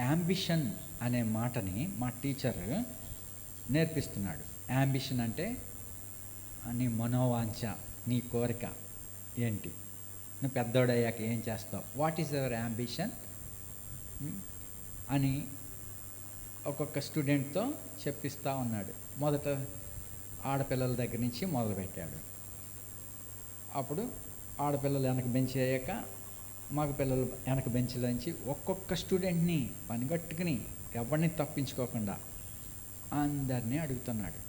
యాంబిషన్ అనే మాటని మా టీచర్ నేర్పిస్తున్నాడు. యాంబిషన్ అంటే నీ మనోవాంఛ, నీ కోరిక ఏంటి, నువ్వు పెద్దోడయ్యాక ఏం చేస్తావు, వాట్ ఈజ్ యువర్ యాంబిషన్ అని ఒక్కొక్క స్టూడెంట్తో చెప్పిస్తూ ఉన్నాడు. మొదట ఆడపిల్లల దగ్గర నుంచి మొదలుపెట్టాడు. అప్పుడు ఆడపిల్లలు వెనక బెంచ్ అయ్యాక మగ పిల్లలు వెనక బెంచ్లోంచి ఒక్కొక్క స్టూడెంట్ని పనిగట్టుకుని ఎవరిని తప్పించుకోకుండా అందరినీ అడుగుతున్నాడు.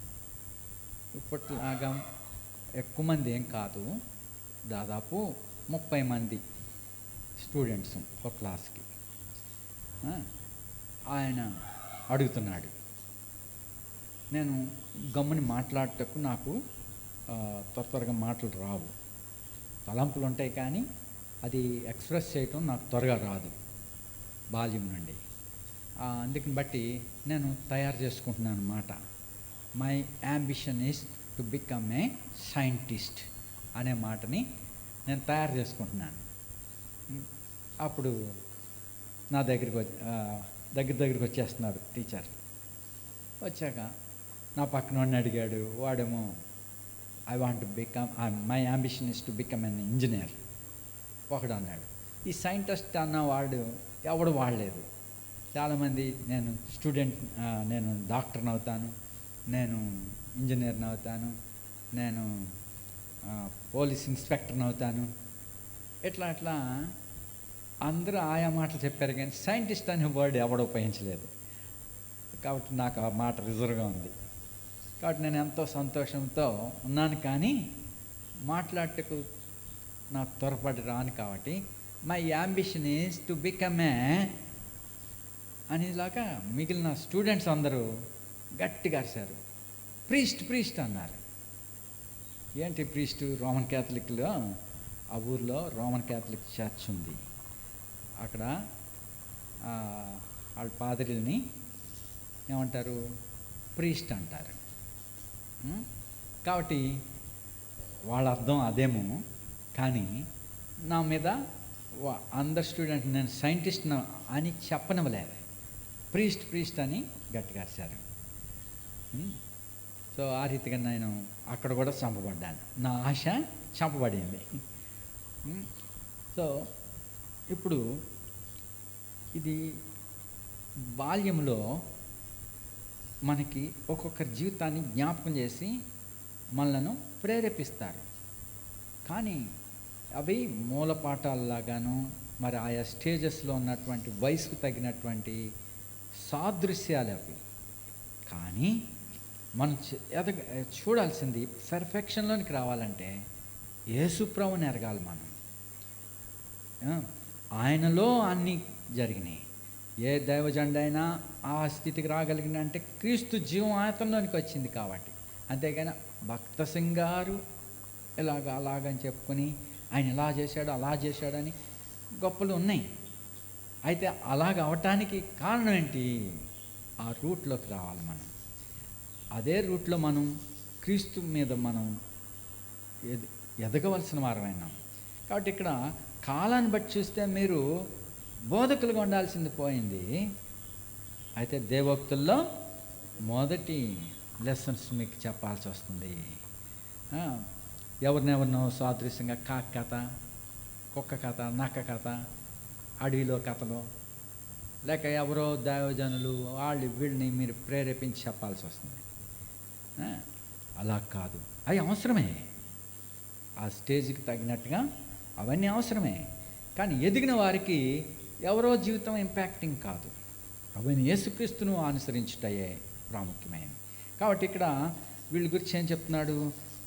ఇప్పట్లాగా ఎక్కువ మంది ఏం కాదు, దాదాపు 30 మంది స్టూడెంట్స్ ఒక క్లాస్కి ఆయన అడుగుతున్నాడు. నేను గమ్ముని మాట్లాడటకు నాకు త్వరగా మాటలు రావు, తలంపులు ఉంటాయి కానీ అది ఎక్స్ప్రెస్ చేయటం నాకు త్వరగా రాదు బాల్యం నుండి. అందుకని బట్టి నేను తయారు చేసుకుంటున్నాను అన్నమాట. My ambition is to become a scientist అనే మాటని నేను తయారు చేసుకుంటున్నాను. అప్పుడు నా దగ్గరికి వచ్చేస్తున్నాడు టీచర్. వచ్చాక నా పక్కన వాడిని అడిగాడు. వాడేమో I want to become, my ambition is to become an engineer. ఒకడు అన్నాడు. ఈ సైంటిస్ట్ అన్న వాడు ఎవడు వాడలేదు. చాలామంది నేను డాక్టర్ని అవుతాను, నేను ఇంజనీర్ని అవుతాను, నేను పోలీస్ ఇన్స్పెక్టర్ని అవుతాను, ఇట్లా అందరూ ఆయా మాటలు చెప్పారు, కానీ సైంటిస్ట్ అనే వర్డ్ ఎవడు ఉపయోగించలేదు. కాబట్టి నాకు ఆ మాట రిజర్వ్గా ఉంది. కాబట్టి నేను ఎంతో సంతోషంతో ఉన్నాను. కానీ మాట్లాడటకు నాకు త్వరపడి రాను. కాబట్టి my ambition is to become a అనేలాగా మిగిలిన స్టూడెంట్స్ అందరూ గట్టిగా అరిశారు. ప్రీస్ట్ అన్నారు. ఏంటి ప్రీస్ట్? రోమన్ క్యాథలిక్లో, ఆ ఊర్లో రోమన్ క్యాథలిక్ చర్చ్ ఉంది. అక్కడ వాళ్ళ పాదరుల్ని ఏమంటారు? ప్రీస్ట్ అంటారు. కాబట్టి వాళ్ళ అర్థం అదేమో. కానీ నా మీద అందరు స్టూడెంట్ నేను సైంటిస్ట్ అని చెప్పనివ్వలేదు. ప్రీస్ట్ అని గట్టిగా అరిశారు. సో ఆ రీతిగా నేను అక్కడ కూడా చంపబడ్డాను. నా ఆశ చంపబడింది. సో ఇప్పుడు ఇది బాల్యంలో మనకి ఒక్కొక్కరి జీవితాన్ని జ్ఞాపకం చేసి మనలను ప్రేరేపిస్తారు. కానీ అవి మూలపాఠాలలాగాను, మరి ఆయా స్టేజెస్లో ఉన్నటువంటి వయసుకు తగినటువంటి సాదృశ్యాలు అవి. కానీ మనం చూడాల్సింది పర్ఫెక్షన్లోనికి రావాలంటే యేసుప్రభుని ఎరగాలి మనం. ఆయనలో అన్నీ జరిగినాయి. ఏ దైవజండ అయినా ఆ స్థితికి రాగలిగిన అంటే క్రీస్తు జీవం ఆయతంలోనికి వచ్చింది కాబట్టి. అంతేగాని భక్త సింగారు అలాగని చెప్పుకొని ఆయన ఇలా చేశాడు అలా చేశాడని గొప్పలు ఉన్నాయి. అయితే అలాగ అవటానికి కారణం ఏంటి? ఆ రూట్లోకి రావాలి మనం. అదే రూట్లో మనం క్రీస్తు మీద మనం ఎదగవలసిన వారమైనాం. కాబట్టి ఇక్కడ కాలాన్ని బట్టి చూస్తే మీరు బోధకులుగా ఉండాల్సింది పోయింది. అయితే దేవోక్తుల్లో మొదటి లెసన్స్ మీకు చెప్పాల్సి వస్తుంది. ఎవరినెవరినో సాదృశ్యంగా కాకి కథ, కుక్క కథ, నక్క కథ, అడవిలో కథలు, లేక ఎవరో దైవజనులు వీళ్ళని మీరు ప్రేరేపించి చెప్పాల్సి వస్తుంది. అలా కాదు. అవి అవసరమే, ఆ స్టేజ్కి తగినట్టుగా అవన్నీ అవసరమే. కానీ ఎదిగిన వారికి ఎవరో జీవితం ఇంపాక్టింగ్ కాదు, అవన్నీ యేసుక్రీస్తును అనుసరించుటయే ప్రాముఖ్యమైనది. కాబట్టి ఇక్కడ వీళ్ళ గురించి ఏం చెప్తున్నాడు?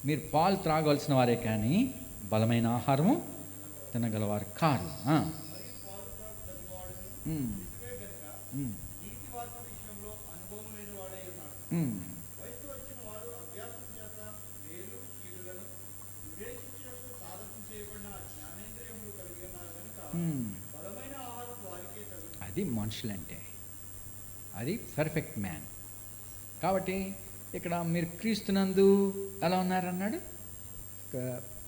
మీరు పాలు త్రాగవలసిన వారే కానీ బలమైన ఆహారము తినగలవారు కారు. అది మనుషులంటే, అది పర్ఫెక్ట్ మ్యాన్. కాబట్టి ఇక్కడ మీరు క్రీస్తునందు ఎలా ఉన్నారన్నాడు?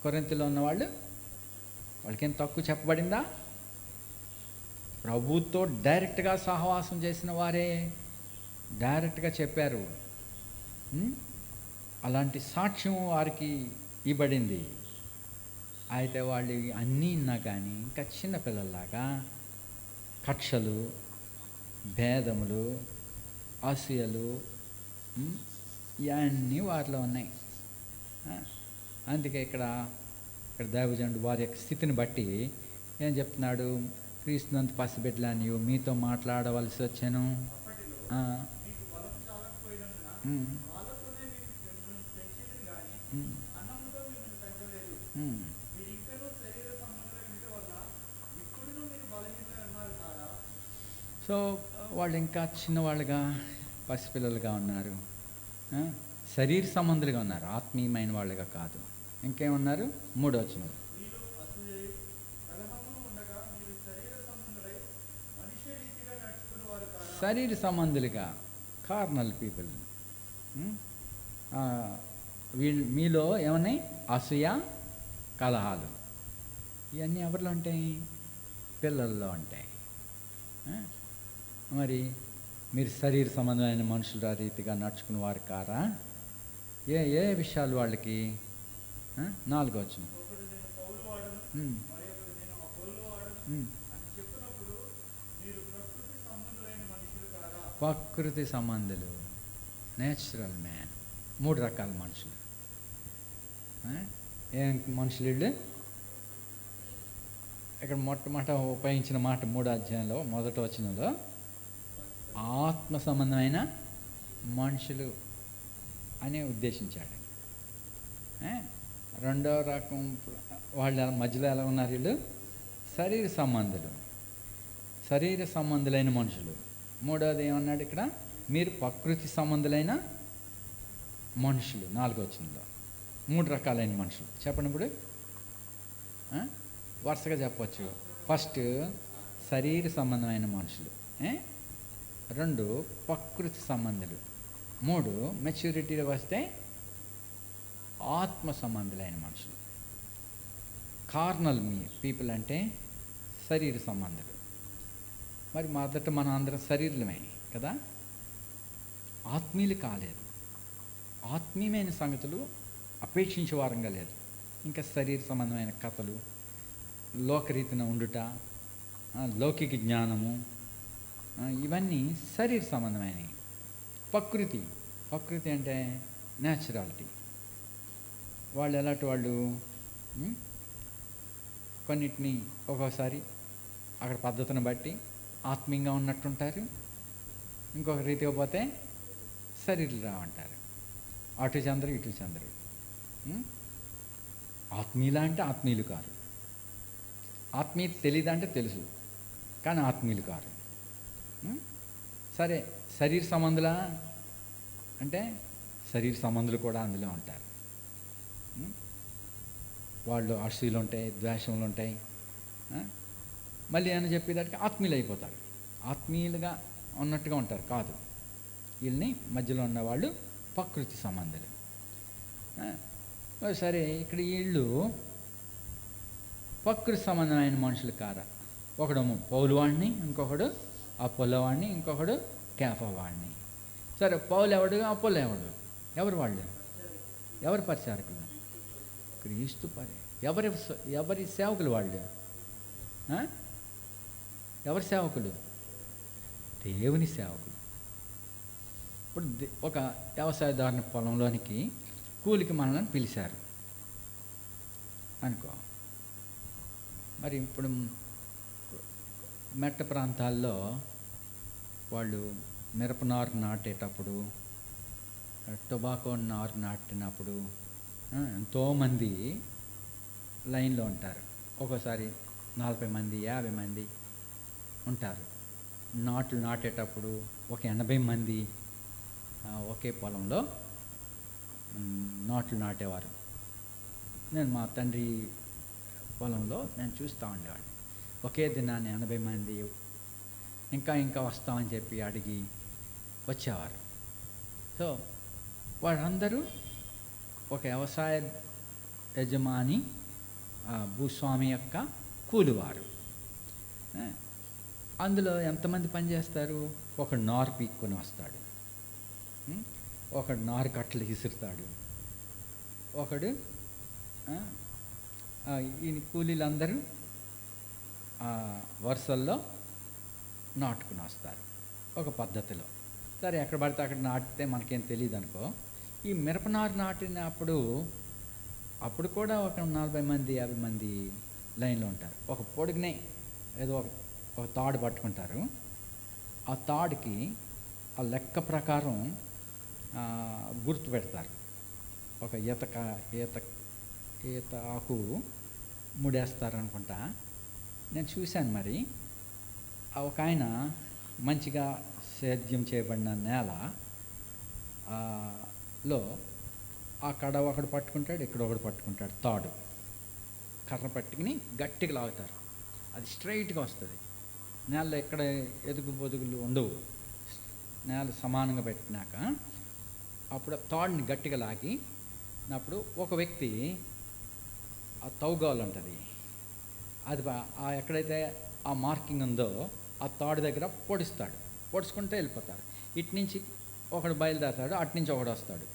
కొరింథీలో ఉన్నవాళ్ళు, వాళ్ళకేం తక్కువ చెప్పబడిందా? ప్రభుతో డైరెక్ట్గా సహవాసం చేసిన వారే డైరెక్ట్గా చెప్పారు. అలాంటి సాక్ష్యం వారికి ఇవ్వబడింది. అయితే వాళ్ళు అన్నీ ఉన్నా కానీ ఇంకా చిన్నపిల్లల్లాగా కక్షలు, భేదములు, అసూయలు ఇవన్నీ వారిలో ఉన్నాయి. అందుకే ఇక్కడ దైవజనుడు వారి యొక్క స్థితిని బట్టి ఏం చెప్తున్నాడు? క్రీస్తునంత పసిబిడ్డలా నీవు మీతో మాట్లాడవలసి వచ్చాను. సో వాళ్ళు ఇంకా చిన్నవాళ్ళుగా, పసిపిల్లలుగా ఉన్నారు, శరీర సంబంధులుగా ఉన్నారు, ఆత్మీయమైన వాళ్ళుగా కాదు. ఇంకేమన్నారు? 3వ వచనం, శరీర సంబంధులుగా కార్నల్ పీపుల్. వీళ్ళు మీలో ఏమన్నాయి? అసూయ, కలహాలు. ఇవన్నీ ఎవరిలో ఉంటాయి? పిల్లల్లో ఉంటాయి. మరి మీరు శరీర సంబంధమైన మనుషులు ఆ రీతిగా నడుచుకుని వారు కారా? ఏ ఏ విషయాలు వాళ్ళకి? 4వ వచనం. ప్రకృతి సంబంధులు, నేచురల్ మ్యాన్. 3 రకాల మనుషులు. ఏం మనుషులు వీళ్ళు? ఇక్కడ మొట్టమొదట ఉపయోగించిన మాట 3వ అధ్యాయంలో 1వ వచనంలో ఆత్మ సంబంధమైన మనుషులు అని ఉద్దేశించాడు. 2వ రకం వాళ్ళ మధ్యలో ఎలా ఉన్నారు? వీళ్ళు శరీర సంబంధులు, శరీర సంబంధులైన మనుషులు. 3వది ఏమన్నాడు ఇక్కడ? మీరు ప్రకృతి సంబంధులైన మనుషులు. 4వ వచనంలో 3 రకాలైన మనుషులు. చెప్పండి ఇప్పుడు, వరుసగా చెప్పవచ్చు. ఫస్ట్ శరీర సంబంధమైన మనుషులు, 2 ప్రకృతి సంబంధులు, 3 మెచ్యూరిటీలో వస్తే ఆత్మ సంబంధులైన మనుషులు. కార్నల్ పీపుల్ అంటే శరీర సంబంధులు. మరి మొదట మనం అందరం శరీరమే కదా, ఆత్మీయులు కాలేదు. ఆత్మీయమైన సంగతులు అపేక్షించే వారంగా లేదు. ఇంకా శరీర సంబంధమైన కథలు, లోకరీతిన ఉండుట, లౌకిక జ్ఞానము, ఇవన్నీ శరీర సంబంధమైనవి. ప్రకృతి అంటే న్యాచురాలిటీ. వాళ్ళు ఎలాంటి వాళ్ళు? కొన్నిటిని ఒక్కోసారి అక్కడ పద్ధతిని బట్టి ఆత్మీయంగా ఉన్నట్టుంటారు, ఇంకొక రీతిగా పోతే శరీరం రావంటారు. అటు చంద్రు ఇటు చంద్రు. ఆత్మీయుల అంటే ఆత్మీయులు కారు. ఆత్మీయత తెలీదంటే తెలుసు, కానీ ఆత్మీయులు కారు. సరే, శరీర సంబంధులా అంటే శరీర సంబంధులు కూడా అందులో ఉంటారు. వాళ్ళు అసూయలు ఉంటాయి, ద్వేషములు ఉంటాయి. మళ్ళీ ఏమైనా చెప్పేదానికి ఆత్మీయులు అయిపోతారు. ఆత్మీయులుగా ఉన్నట్టుగా ఉంటారు కాదు. వీళ్ళని మధ్యలో ఉన్నవాళ్ళు ప్రకృతి సంబంధులు. సరే, ఇక్కడ వీళ్ళు ప్రకృతి సంబంధమైన మనుషులు కారా? ఒకడు పౌలు వాడిని, ఇంకొకడు అపోలో వాడిని, ఇంకొకడు కేఫా వాడిని. సరే, పౌలు ఎవడు, అపోలో ఎవడు? ఎవరు వాళ్ళు? ఎవరి పరిచారకులు? క్రీస్తు ఎవరి సేవకులు వాళ్ళు? ఎవరి సేవకులు? దేవుని సేవకులు. ఇప్పుడు ఒక వ్యవసాయదారుని పొలంలోనికి కూలికి మనల్ని పిలిచారు అనుకో. మరి ఇప్పుడు మెట్ట ప్రాంతాల్లో వాళ్ళు మిరప నారు నాటేటప్పుడు, టొబాకో నారు నాటినప్పుడు ఎంతోమంది లైన్లో ఉంటారు. ఒక్కోసారి 40 మంది, 50 మంది ఉంటారు. నాట్లు నాటేటప్పుడు ఒక 80 మంది ఒకే పొలంలో నాట్లు నాటేవారు. నేను మా తండ్రి పొలంలో నేను చూస్తూ ఉండేవాడిని. ఒకే దినాన్ని 80 మంది ఇంకా వస్తామని చెప్పి అడిగి వచ్చేవారు. సో వాళ్ళందరూ ఒక వ్యవసాయ యజమాని, భూస్వామి యొక్క కూలివారు. అందులో ఎంతమంది పనిచేస్తారు? ఒకడు నారు పీక్కొని వస్తాడు, ఒకడు నారు కట్టలు విసురుతాడు, ఒకడు ఈ కూలీలందరూ వరుసల్లో నాటుకుని వస్తారు ఒక పద్ధతిలో. సరే, ఎక్కడ పడితే అక్కడ నాటితే మనకేం తెలియదు అనుకో. ఈ మిరపనారు నాటినప్పుడు అప్పుడు కూడా ఒక 40 మంది 50 మంది లైన్లో ఉంటారు. ఒక పొడుగునే ఏదో ఒక తాడు పట్టుకుంటారు. ఆ తాడుకి ఆ లెక్క ప్రకారం గుర్తు పెడతారు. ఒక ఈత ఆకు ముడేస్తారు అనుకుంటా. నేను చూశాను. మరి ఒక ఆయన మంచిగా సేద్యం చేయబడిన నేల లో అక్కడ ఒకడు పట్టుకుంటాడు, ఇక్కడ ఒకడు పట్టుకుంటాడు. తాడు కర్ర పట్టుకుని గట్టిగా లాగుతారు. అది స్ట్రైట్గా వస్తుంది. నేలలో ఎక్కడ ఎదుగు బొదుగులు ఉండవు. నేల సమానంగా పెట్టినాక అప్పుడు ఆ తాడుని గట్టిగా లాగి అప్పుడు ఒక వ్యక్తి ఆ తవ్వుగోలు ఉంటుంది, అది ఎక్కడైతే ఆ మార్కింగ్ ఉందో ఆ తాడు దగ్గర పొడుస్తాడు, పొడుచుకుంటే వెళ్ళిపోతారు. ఇటు నుంచి ఒకడు బయలుదేరతాడు, అటు నుంచి ఒకడు వస్తాడు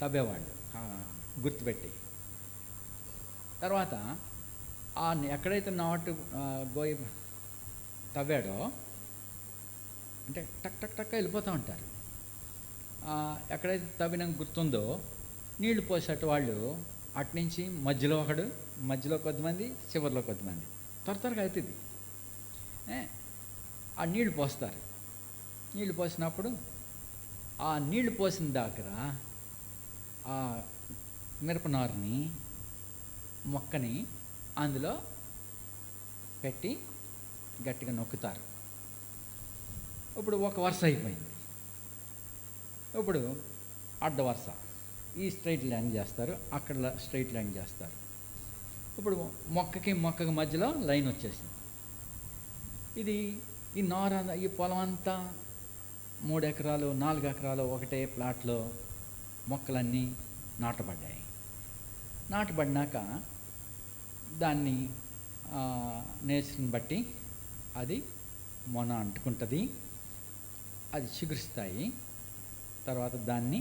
తవ్వేవాళ్ళు గుర్తుపెట్టి. తర్వాత ఎక్కడైతే నాటు గోయి తవ్వాడో అంటే టక్ టక్ టక్ వెళ్ళిపోతూ ఉంటారు. ఎక్కడైతే తవ్విన గుర్తుందో నీళ్లు పోసేట వాళ్ళు అట్నుంచి మధ్యలో ఒకడు, మధ్యలో కొద్దిమంది, చివరిలో కొద్దిమంది, త్వరగా అవుతుంది. ఆ నీళ్లు పోస్తారు. నీళ్లు పోసినప్పుడు ఆ నీళ్లు పోసిన దగ్గర ఆ మిరపనారుని మొక్కని అందులో పెట్టి గట్టిగా నొక్కుతారు. ఇప్పుడు ఒక వరుస అయిపోయింది. ఇప్పుడు అడ్డ వరుస ఈ స్ట్రైట్ లైన్ చేస్తారు, అక్కడ స్ట్రైట్ లైన్ చేస్తారు. ఇప్పుడు మొక్కకి మధ్యలో లైన్ వచ్చేసింది. ఈ నార ఈ పొలం అంతా 3 ఎకరాలు 4 ఎకరాలు ఒకటే ప్లాట్లో మొక్కలన్నీ నాటబడ్డాయి. నాటబడినాక దాన్ని నేచర్ని బట్టి అది మొన అంటుకుంటుంది, అది చిగురుస్తాయి. తర్వాత దాన్ని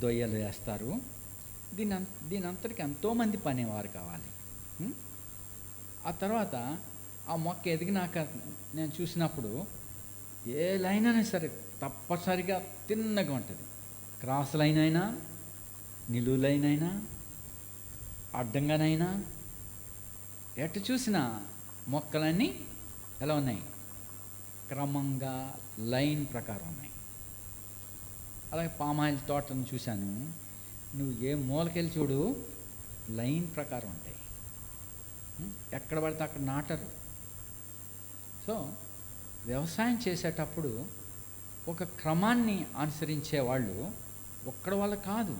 దొయ్యలు వేస్తారు. దీని అంతటికి ఎంతోమంది పనేవారు కావాలి. ఆ తర్వాత ఆ మొక్క ఎదిగినాక నేను చూసినప్పుడు ఏ లైన్ అయినా సరే తప్పనిసరిగా తిన్నగా ఉంటుంది. క్రాస్ లైన్ అయినా, నిలువు లైన్ అయినా, అడ్డంగానైనా, ఎటు చూసినా మొక్కలన్నీ ఎలా ఉన్నాయి, క్రమంగా లైన్ ప్రకారం ఉన్నాయి. అలాగే పామాయిల్ తోటను చూశాను, నువ్వు ఏ మూలకెళ్ళి చూడు లైన్ ప్రకారం ఉంటాయి, ఎక్కడ పడితే అక్కడ నాటరు. సో వ్యవసాయం చేసేటప్పుడు ఒక క్రమాన్ని అనుసరించే వాళ్ళు ఒక్కడి వల్ల కాదు,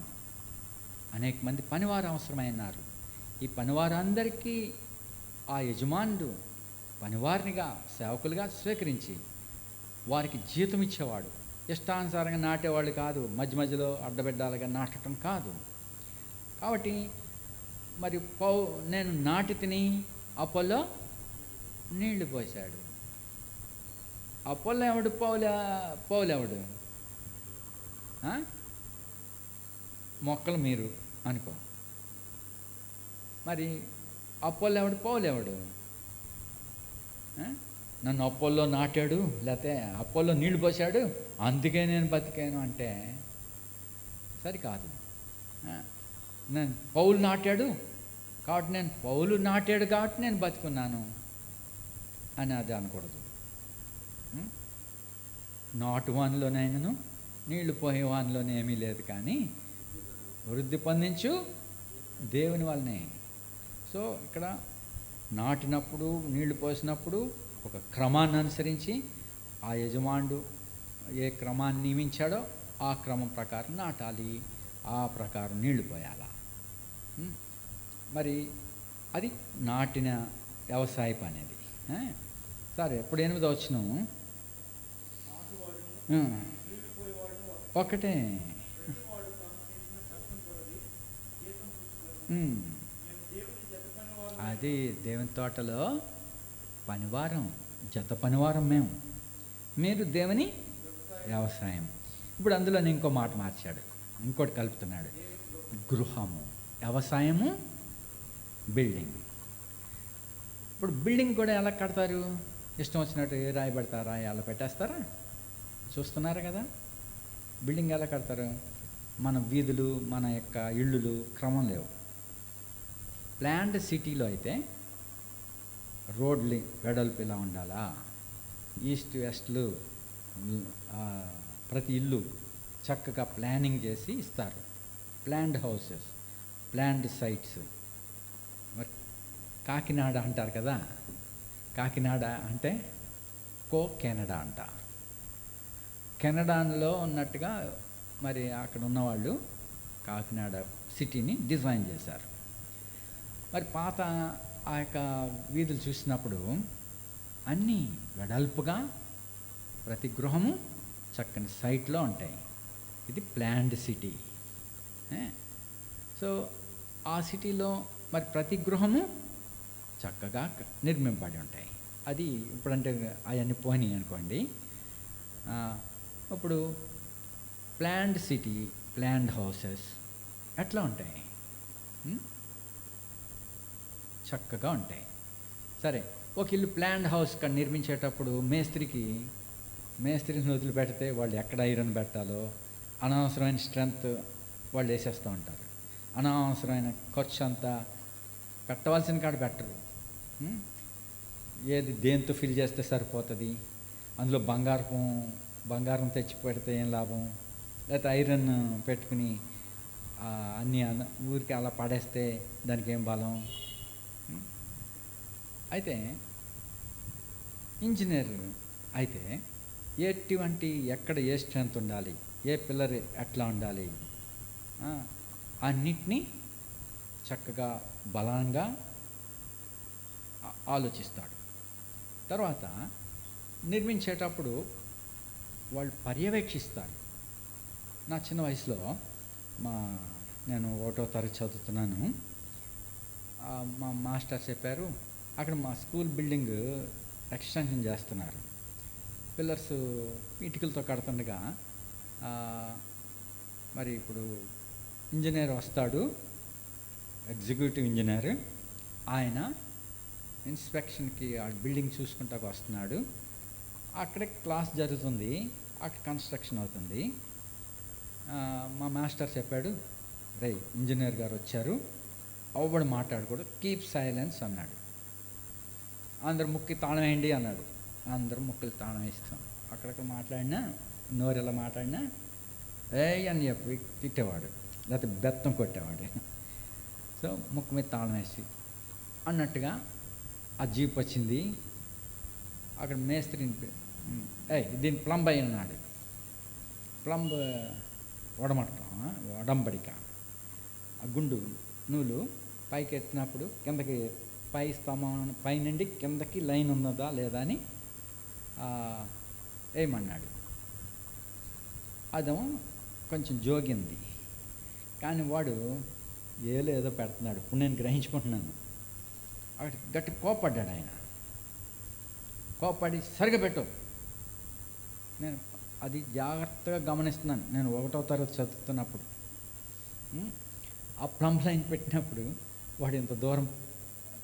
అనేక మంది పనివారు అవసరమైనారు. ఈ పనివారందరికీ ఆ యజమానుడు పనివారినిగా సేవకులుగా స్వీకరించి వారికి జీతం ఇచ్చేవాడు. ఇష్టానుసారంగా నాటేవాళ్ళు కాదు, మధ్యలో అడ్డబిడ్డాలుగా నాటడం కాదు. కాబట్టి మరి నేను నాటి తిని అపోలో నీళ్లు పోసాడు. అపోలో ఎవడు, పౌలెవడు? మొక్కలు మీరు అనుకో. మరి అపోలో ఎవడు, పౌలెవడు? నన్ను అపోలో నాటాడు, లేకపోతే అపోలో నీళ్లు పోసాడు అందుకే నేను బతికాను అంటే సరికాదు. నేను పౌలు నాటాడు కాబట్టి నేను బతుకున్నాను అని అది అనకూడదు. నాటు వానిలోనైనాను నీళ్లు పోయే వానిలోనే ఏమీ లేదు, కానీ వృద్ధి పొందించు దేవుని వల్లనే. సో ఇక్కడ నాటినప్పుడు నీళ్లు పోసినప్పుడు ఒక క్రమాన్ని అనుసరించి ఆ యజమానుడు ఏ క్రమాన్ని నియమించాడో ఆ క్రమం ప్రకారం నాటాలి, ఆ ప్రకారం నీళ్లు పోయాలా. మరి అది నాటిన వ్యవసాయ పని అది. సరే, ఇప్పుడు 8వ వచనం ఒకటే. అది దేవుని తోటలో పనివారం, జత పనివారం మీరు దేవుని వ్యవసాయం. ఇప్పుడు అందులో ఇంకో మాట మార్చాడు, ఇంకోటి కలుపుతున్నాడు. గృహము, వ్యవసాయము, బిల్డింగ్. ఇప్పుడు బిల్డింగ్ కూడా ఎలా కడతారు? ఇష్టం వచ్చినట్టు రాయి పెడతారా, ఎలా పెట్టేస్తారా? చూస్తున్నారు కదా, బిల్డింగ్ ఎలా కడతారు? మన వీధులు, మన యొక్క ఇళ్ళు క్రమం లేవు. ప్లాన్డ్ సిటీలో అయితే రోడ్లు వెడల్పు ఇలా ఉండాలా, ఈస్ట్ వెస్ట్లు, ప్రతి ఇల్లు చక్కగా ప్లానింగ్ చేసి ఇస్తారు. Planned houses, planned sites. మరి కాకినాడ అంటారు కదా, కాకినాడ అంటే కెనడా అంట. కెనడాలో ఉన్నట్టుగా మరి అక్కడ ఉన్నవాళ్ళు కాకినాడ సిటీని డిజైన్ చేశారు. మరి పాత ఆ యొక్క వీధులు చూసినప్పుడు అన్నీ వెడల్పుగా, ప్రతి గృహము చక్కని సైట్లో ఉంటాయి. ఇది ప్లాన్డ్ సిటీ. సో ఆ సిటీలో మరి ప్రతి గృహము చక్కగా నిర్మింపబడి ఉంటాయి. అది ఇప్పుడంటే అవన్నీ పోయినాయి అనుకోండి. ఇప్పుడు ప్లాన్డ్ సిటీ, ప్లాన్డ్ హౌసెస్ ఎట్లా ఉంటాయి? చక్కగా ఉంటాయి. సరే, ఒక ఇల్లు ప్లాన్డ్ హౌస్ నిర్మించేటప్పుడు మేస్త్రిని వదిలిపెడితే వాళ్ళు ఎక్కడ ఐరన్ పెట్టాలో అనవసరమైన స్ట్రెంత్ వాళ్ళు వేసేస్తూ ఉంటారు. అనవసరమైన ఖర్చు అంతా పెట్టవలసిన కాడ పెట్టరు. ఏది దేంతో ఫిల్ చేస్తే సరిపోతుంది, అందులో బంగారం తెచ్చి పెడితే ఏం లాభం, లేకపోతే ఐరన్ పెట్టుకుని అన్నీ ఊరికి అలా పడేస్తే దానికి ఏం బలం. అయితే ఇంజనీర్ అయితే ఎక్కడ ఏ స్ట్రెంత్ ఉండాలి, ఏ పిల్లర్ ఎట్లా ఉండాలి, అన్నిటినీ చక్కగా బలంగా ఆలోచిస్తాడు. తర్వాత నిర్మించేటప్పుడు వాళ్ళు పర్యవేక్షిస్తారు. నా చిన్న వయసులో నేను 1వ తరగతి చదువుతున్నాను. మా మాస్టర్ చెప్పారు, అక్కడ మా స్కూల్ బిల్డింగ్ ఎక్స్టెన్షన్ చేస్తున్నారు. పిల్లర్స్ ఇటుకలతో కడుతుండగా మరి ఇప్పుడు ఇంజనీర్ వస్తాడు, ఎగ్జిక్యూటివ్ ఇంజనీర్. ఆయన ఇన్స్పెక్షన్కి ఆ బిల్డింగ్ చూసుకుంటాకు వస్తున్నాడు. అక్కడే క్లాస్ జరుగుతుంది, అక్కడ కన్స్ట్రక్షన్ అవుతుంది. మా మాస్టర్ చెప్పాడు, ఇంజనీర్ గారు వచ్చారు, అవ్వడు మాట్లాడకూడదు, కీప్ సైలెన్స్ అన్నాడు. అందరు ముక్కి తాళం వేయండి అన్నాడు. అందరూ ముక్కులు తాళం వేస్తాం. అక్కడక్కడ మాట్లాడినా, నోరెలా మాట్లాడినా అని చెప్పి తిట్టేవాడు, లేకపోతే బెత్తం కొట్టేవాడు. సో ముక్కు మీద తాళం వేసి అన్నట్టుగా ఆ జీప్ వచ్చింది. అక్కడ మేస్త్రిని దీన్ని ప్లంబ్ అయి ఉన్నాడు. ప్లంబ్ వడంబడిక, ఆ గుండు నూలు పైకి ఎత్తినప్పుడు కిందకి పై నుండి కిందకి లైన్ ఉన్నదా లేదా అని ఏమన్నాడు. అదేమో కొంచెం జోగింది, కానీ వాడు ఏదో పెడుతున్నాడు. ఇప్పుడు నేను గ్రహించుకుంటున్నాను. అక్కడ గట్టి కోపడ్డాడు ఆయన. కోపడి సరిగా పెట్టు. నేను అది జాగ్రత్తగా గమనిస్తున్నాను. నేను 1వ తరగతి చదువుతున్నప్పుడు ఆ ప్లంబ్ లైన్ పెట్టినప్పుడు వాడు ఇంత దూరం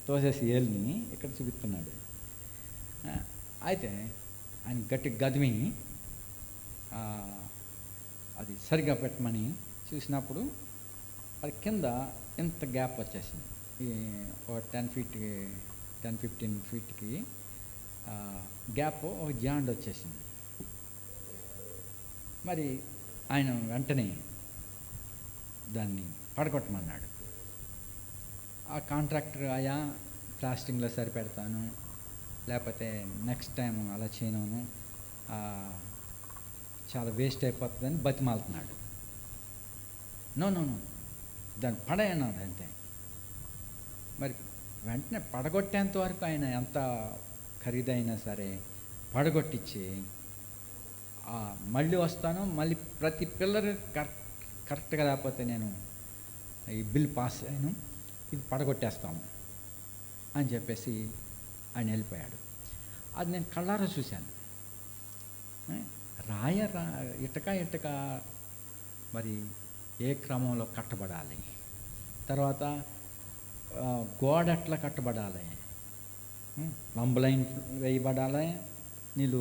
తోసేసి ఏళ్ళని ఇక్కడ చూపిస్తున్నాడు. అయితే ఆయన గట్టి గదిమి అది సరిగా పెట్టమని చూసినప్పుడు అది కింద ఇంత గ్యాప్ వచ్చేసింది. ఒక 10-15 ఫీట్కి గ్యాప్, ఒక జాండ్ వచ్చేసింది. మరి ఆయన వెంటనే దాన్ని పడగొట్టమన్నాడు. ఆ కాంట్రాక్టర్, ఆయా ప్లాస్టింగ్లో సరిపెడతాను, లేకపోతే నెక్స్ట్ టైం అలా చేయను, చాలా వేస్ట్ అయిపోతుందని బతిమాలుతున్నాడు. నో దాన్ని పడేయన్నాడు అంతే. మరి వెంటనే పడగొట్టేంత వరకు ఆయన ఎంత ఖరీదైనా సరే పడగొట్టించి మళ్ళీ వస్తాను, మళ్ళీ ప్రతి పిల్లర్ కరెక్ట్గా లేకపోతే నేను ఈ బిల్ పాస్ అయ్యాను, ఇది పడగొట్టేస్తాము అని చెప్పేసి ఆయన వెళ్ళిపోయాడు. అది నేను కళ్ళారా చూశాను. ఇటుక మరి ఏ క్రమంలో కట్టబడాలి, తర్వాత గోడ ఎట్లా కట్టబడాలి, లంబ లైన్ వేయబడాలి, నీళ్ళు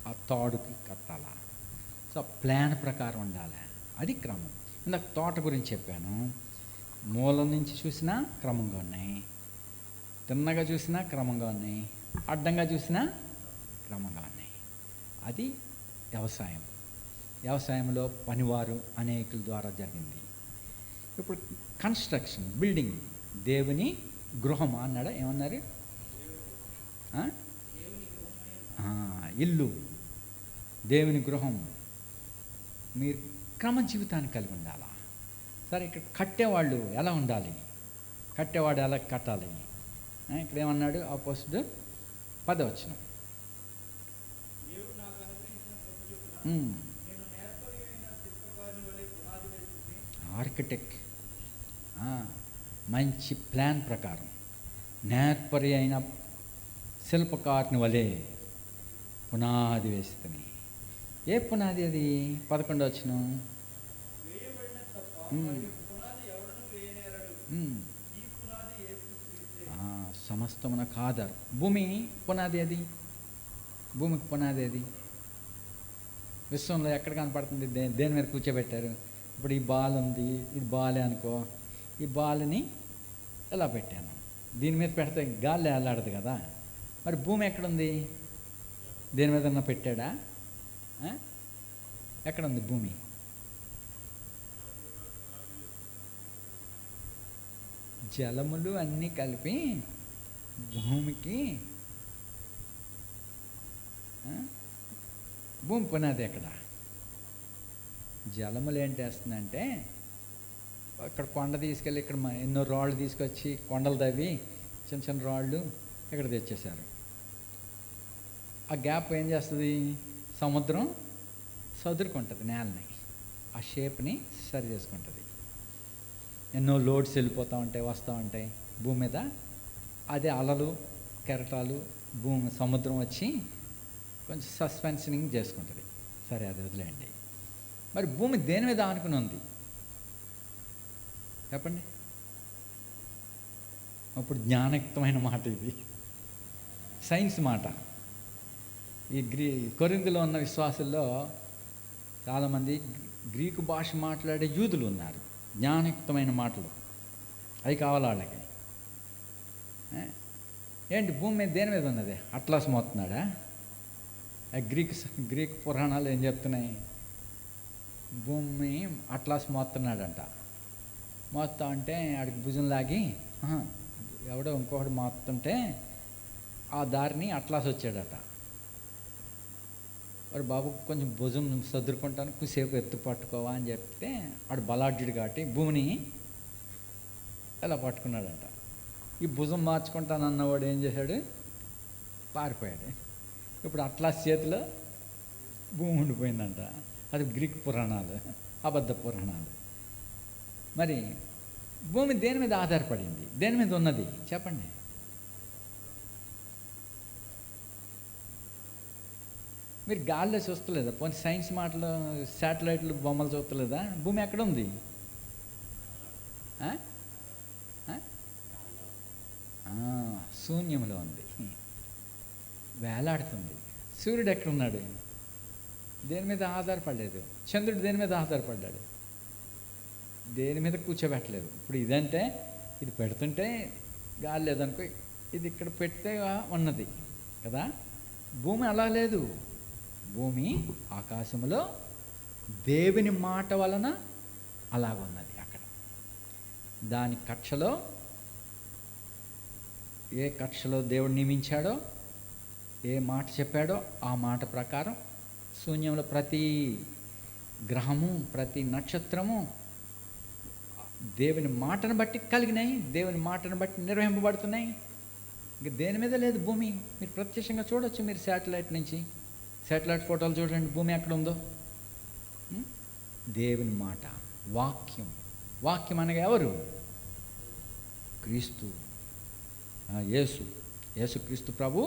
ఆ తాడుకి కట్టాలా. సో ప్లాన్ ప్రకారం ఉండాలి, అది క్రమం. ఇందాక తోట గురించి చెప్పాను. మూలం నుంచి చూసినా క్రమంగా ఉన్నాయి, తిన్నగా చూసినా క్రమంగా ఉన్నాయి, అడ్డంగా చూసినా క్రమంగా ఉన్నాయి. అది వ్యవసాయంలో పనివారు అనేకుల ద్వారా జరిగింది. ఇప్పుడు కన్స్ట్రక్షన్, బిల్డింగ్, దేవుని గృహం అన్నాడా, ఏమన్నారు? ఇల్లు, దేవుని గృహం. మీరు క్రమ జీవితాన్ని కలిగి ఉండాలా. సరే, ఇక్కడ కట్టేవాళ్ళు ఎలా ఉండాలి, కట్టేవాడు ఎలా కట్టాలి? ఇక్కడ ఏమన్నాడు అపోస్తలుడు 10వ వచనం, ఉమ్. ఆర్కిటెక్ట్ మంచి ప్లాన్ ప్రకారం నేర్పరి అయిన శిల్పకారుని వలె పునాది వేస్తుంది. ఏ పునాది అది? 11 వచనం. సమస్తమునకు ఆధారం భూమి పునాది. అది భూమికి పునాది. అది విశ్వంలో ఎక్కడ కనపడుతుంది? దేని మీద కూర్చోబెట్టారు? ఇప్పుడు ఈ బాల్ ఉంది, ఇది బాలే అనుకో. ఈ బాల్ని ఎలా పెట్టాను? దీని మీద పెడితే గాలి వెళ్ళాడదు కదా. మరి భూమి ఎక్కడుంది? దేని మీద పెట్టాడా? ఎక్కడుంది భూమి? జలములు అన్నీ కలిపి భూమికి భూమి పునాది ఎక్కడ? జలములు ఏంటి వేస్తుందంటే, అక్కడ కొండ తీసుకెళ్ళి ఇక్కడ ఎన్నో రాళ్ళు తీసుకొచ్చి కొండలు తవ్వి చిన్న చిన్న రాళ్ళు ఇక్కడ తెచ్చేశారు. ఆ గ్యాప్ ఏం చేస్తుంది? సముద్రం సదురుకుంటుంది నేలని, ఆ షేప్ని సరి చేసుకుంటుంది. ఎన్నో లోడ్స్ వెళ్ళిపోతూ ఉంటాయి, వస్తూ ఉంటాయి భూమి మీద. అదే అలలు కెరటాలు సముద్రం వచ్చి కొంచెం సస్పెన్షనింగ్ చేసుకుంటుంది. సరే, అది వదిలేయండి. మరి భూమి దేని మీద ఆనుకుని ఉంది చెప్పండి? అప్పుడు జ్ఞానయుక్తమైన మాట ఇది, సైన్స్ మాట. ఈ కొరింథీలో ఉన్న విశ్వాసుల్లో చాలామంది గ్రీకు భాష మాట్లాడే యూదులు ఉన్నారు. జ్ఞానయుక్తమైన మాటలు అవి కావాలి వాళ్ళకి. ఏంటి భూమి మీద దేని మీద ఉన్నది? అట్లాస్ మోస్తున్నాడా? గ్రీక్ పురాణాలు ఏం చెప్తున్నాయి? భూమి అట్లాస్ మోస్తున్నాడంట. మోస్తా అంటే ఆడికి భుజం లాగి ఎవడో ఇంకొకటి మోస్తుంటే ఆ దారిని అట్లాస్ వచ్చాడట. వాడు బాబు కొంచెం భుజం సర్దుకుంటాను, కొంచెంసేపు ఎత్తు పట్టుకోవా అని చెప్తే వాడు బలాఢ్యుడు కాబట్టి భూమిని ఎలా పట్టుకున్నాడంట. ఈ భుజం మార్చుకుంటానన్నవాడు ఏం చేశాడు? పారిపోయాడు. ఇప్పుడు అట్లాస్ చేతిలో భూమి ఉండిపోయిందంట. అది గ్రీక్ పురాణాలు, అబద్ధ పురాణాలు. మరి భూమి దేని మీద ఆధారపడింది? దేని మీద ఉన్నది చెప్పండి? మీరు గాల్లో చూస్తలేదా? పోనీ సైన్స్ మాటలు, శాటిలైట్లు, బొమ్మలు చూస్తలేదా? భూమి ఎక్కడ ఉంది? శూన్యంలో ఉంది, వేలాడుతుంది. సూర్యుడు ఎక్కడున్నాడు? దేని మీద ఆధారపడలేదు. చంద్రుడు దేని మీద ఆధారపడ్డాడు? దేని మీద కూర్చోబెట్టలేదు. ఇప్పుడు ఇదంటే ఇది పెడుతుంటే గాలి లేదనుకో, ఇది ఇక్కడ పెడితే ఉన్నది కదా. భూమి అలా లేదు. భూమి ఆకాశంలో దేవుని మాట వలన అలాగున్నది. అక్కడ దాని కక్షలో, ఏ కక్షలో దేవుడు నియమించాడో, ఏ మాట చెప్పాడో ఆ మాట ప్రకారం శూన్యంలో ప్రతి గ్రహము, ప్రతి నక్షత్రము దేవుని మాటను బట్టి కలిగినాయి, దేవుని మాటను బట్టి నిర్వహింపబడుతున్నాయి. ఇంక దేని మీద లేదు భూమి. మీరు ప్రత్యక్షంగా చూడవచ్చు. మీరు శాటిలైట్ నుంచి శాటిలైట్ ఫోటోలు చూడండి, భూమి ఎక్కడ ఉందో. దేవుని మాట, వాక్యం. వాక్యం అనగా ఎవరు? క్రీస్తు, యేసు క్రీస్తు ప్రభు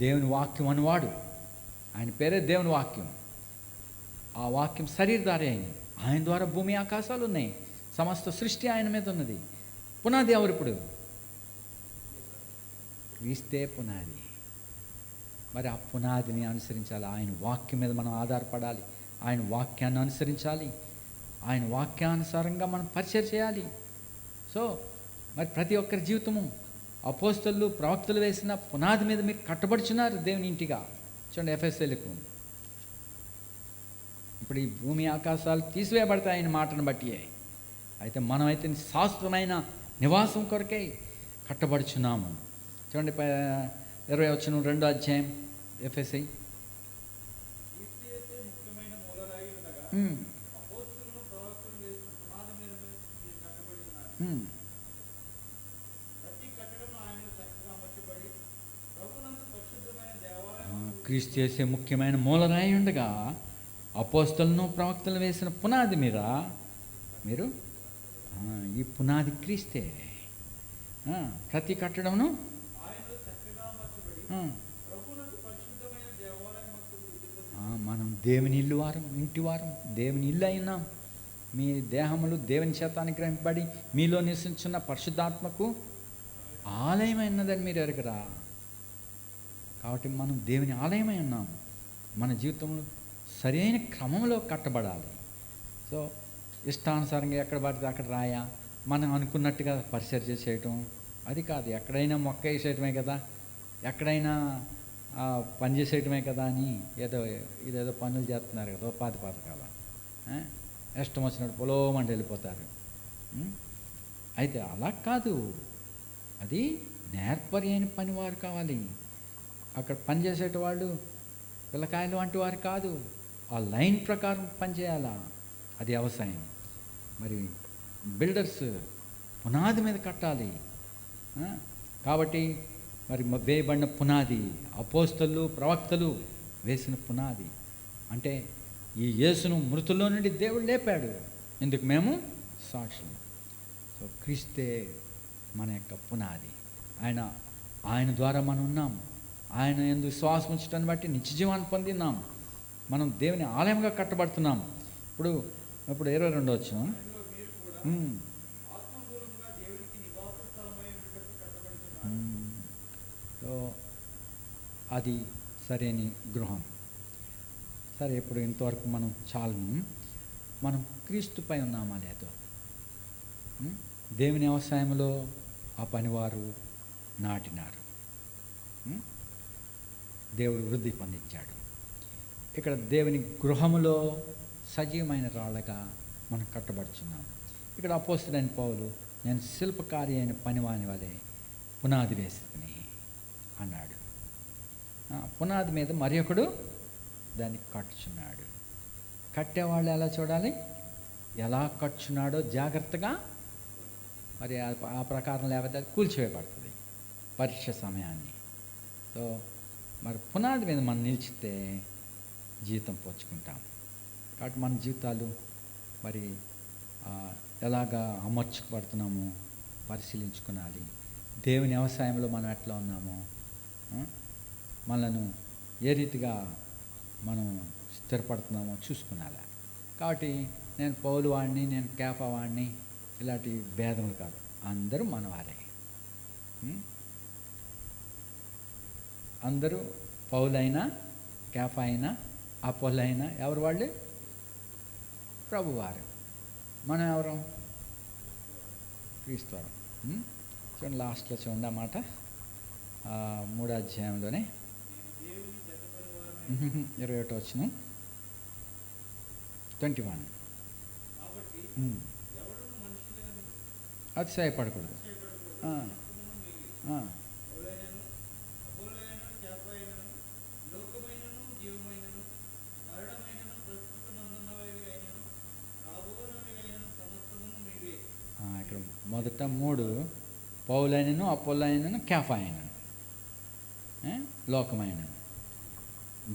దేవుని వాక్యం అనువాడు. ఆయన పేరే దేవుని వాక్యం. ఆ వాక్యం శరీరధారి అయింది. ఆయన ద్వారా భూమి ఆకాశాలు ఉన్నాయి. సమస్త సృష్టి ఆయన మీద ఉన్నది. పునాది ఎవరు? ఇప్పుడు క్రీస్తే పునాది. మరి ఆ పునాదిని అనుసరించాలి. ఆయన వాక్యం మీద మనం ఆధారపడాలి. ఆయన వాక్యాన్ని అనుసరించాలి. ఆయన వాక్యానుసారంగా మనం పరిచయం చేయాలి. సో మరి ప్రతి ఒక్కరి జీవితము అపోస్తలు, ప్రవక్తలు వేసిన పునాది మీద మీరు కట్టబడుచున్నారు దేవుని ఇంటిగా. చూడండి ఎఫెసీయులకు. ఇప్పుడు ఈ భూమి ఆకాశాలు తీసివేయబడతాయి ఆయన మాటను బట్టి. అయితే మనమైతే శాశ్వతమైన నివాసం కొరకై కట్టబడుచున్నాము. చూడండి 20 అధ్యాయం ఎఫెసీ. క్రీస్తు చేసే ముఖ్యమైన మూలరాయి ఉండగా అపోస్తలను ప్రవక్తలు వేసిన పునాది మీరు ఈ పునాది క్రీస్తే. ప్రతి కట్టడమును మనం దేవుని ఇల్లు వారం, ఇంటి వారం, దేవుని ఇల్లు అయినాం. మీ దేహములు దేవుని చేత అనుగ్రహింపబడి మీలో నివసించున్న పరిశుద్ధాత్మకు ఆలయమైనదని మీరు ఎరగరా? కాబట్టి మనం దేవుని ఆలయమై ఉన్నాం. మన జీవితంలో సరైన క్రమంలో కట్టబడాలి. సో ఇష్టానుసారంగా ఎక్కడ పడితే అక్కడ రాయా, మనం అనుకున్నట్టుగా పరిచర్య చేయటం అది కాదు. ఎక్కడైనా మొక్క వేసేయటమే కదా, ఎక్కడైనా పని చేసేయటమే కదా అని ఇదేదో పనులు చేస్తున్నారు కదా ఉపాధి పథకాలు. ఇష్టం వచ్చినట్టు పొలోమంటే వెళ్ళిపోతారు. అయితే అలా కాదు, అది నేర్పరి అయిన పనివారు కావాలి. అక్కడ పనిచేసేట వాళ్ళు పిల్లకాయలు వంటి వారు కాదు. ఆ లైన్ ప్రకారం పనిచేయాలా, అది వ్యవసాయం. మరి బిల్డర్స్ పునాది మీద కట్టాలి. కాబట్టి మరి వేయబడిన పునాది అపోస్తలు ప్రవక్తలు వేసిన పునాది. అంటే ఈ యేసును మృతుల్లో నుండి దేవుడు లేపాడు. ఎందుకు? మేము సాక్షులు. సో క్రీస్తే మన యొక్క పునాది. ఆయన ద్వారా మనం ఉన్నాం. ఆయన యందు విశ్వాసం ఉంచడాన్ని బట్టి నిత్యజీవాన్ని పొందినాం. మనం దేవుని ఆలయంగా కట్టబడుతున్నాం. ఇప్పుడు 22 వచనం, సో అది సరైన గృహం. సరే, ఇప్పుడు ఇంతవరకు మనం చాలును. మనం క్రీస్తుపై ఉన్నామా లేదో? దేవుని వ్యవసాయంలో ఆ పనివారు నాటినారు, దేవుడు వృద్ధి పొందించాడు. ఇక్కడ దేవుని గృహములో సజీవమైన రాళ్ళగా మనం కట్టబడుచున్నాం. ఇక్కడ అపోస్తలుడైన పౌలు, నేను శిల్పకారి అయిన పనివాని వలె పునాది వేస్తుని అన్నాడు. పునాది మీద మరి ఒకడు దాన్ని కట్టుచున్నాడు. కట్టేవాళ్ళు ఎలా చూడాలి? ఎలా కట్టుచున్నాడో జాగ్రత్తగా, మరి ఆ ప్రకారం లేకపోతే అది కూల్చివేయబడుతుంది పరీక్ష సమయాన్ని. సో మరి పునాది మీద మనం నిలిచితే జీతం పోచుకుంటాం. కాబట్టి మన జీవితాలు మరి ఎలాగా అమర్చుకుపడుతున్నామో పరిశీలించుకోవాలి. దేవుని వ్యవసాయంలో మనం ఎట్లా ఉన్నామో, మనను ఏ రీతిగా మనం స్థిరపడుతున్నామో చూసుకున్నాలి. కాబట్టి నేను పౌలు వాడిని, నేను కేఫా వాడిని, ఇలాంటి భేదములు కాదు. అందరూ మనవారే. అందరూ పౌలైనా, కేఫా అయినా, అపోల్లో అయినా ఎవరు వాళ్ళు? ప్రభువారు. మనం ఎవరు? క్రీస్తువారు. చూడండి, లాస్ట్లో చూడండి ఆ మాట, 3వ అధ్యాయంలోనే 21 వచనం, 21. అతిశయపడకూడదు. ఇక్కడ మొదట 3 పౌలైనను, అపోల్లైనను, కేఫా అయినను, లోకమైనను,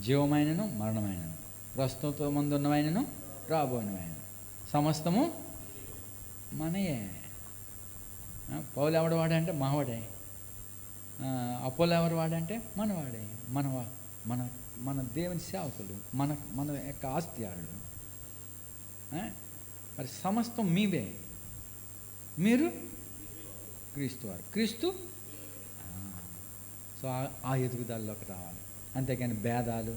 జీవమైనను, మరణమైనను, ప్రస్తుతం ముందున్నవైనను, రాబోయినవైనను, సమస్తము మనయే. పౌలు ఎవడు వాడంటే మావాడే, అపోలో ఎవరు వాడంటే మనవాడే, మన దేవుని సేవకులు, మన యొక్క ఆస్తి వాళ్ళు. మరి సమస్తం మీవే, మీరు క్రీస్తు వారు, క్రీస్తు. సో ఆ ఎదుగుదలలోకి రావాలి. అంతేకాని భేదాలు,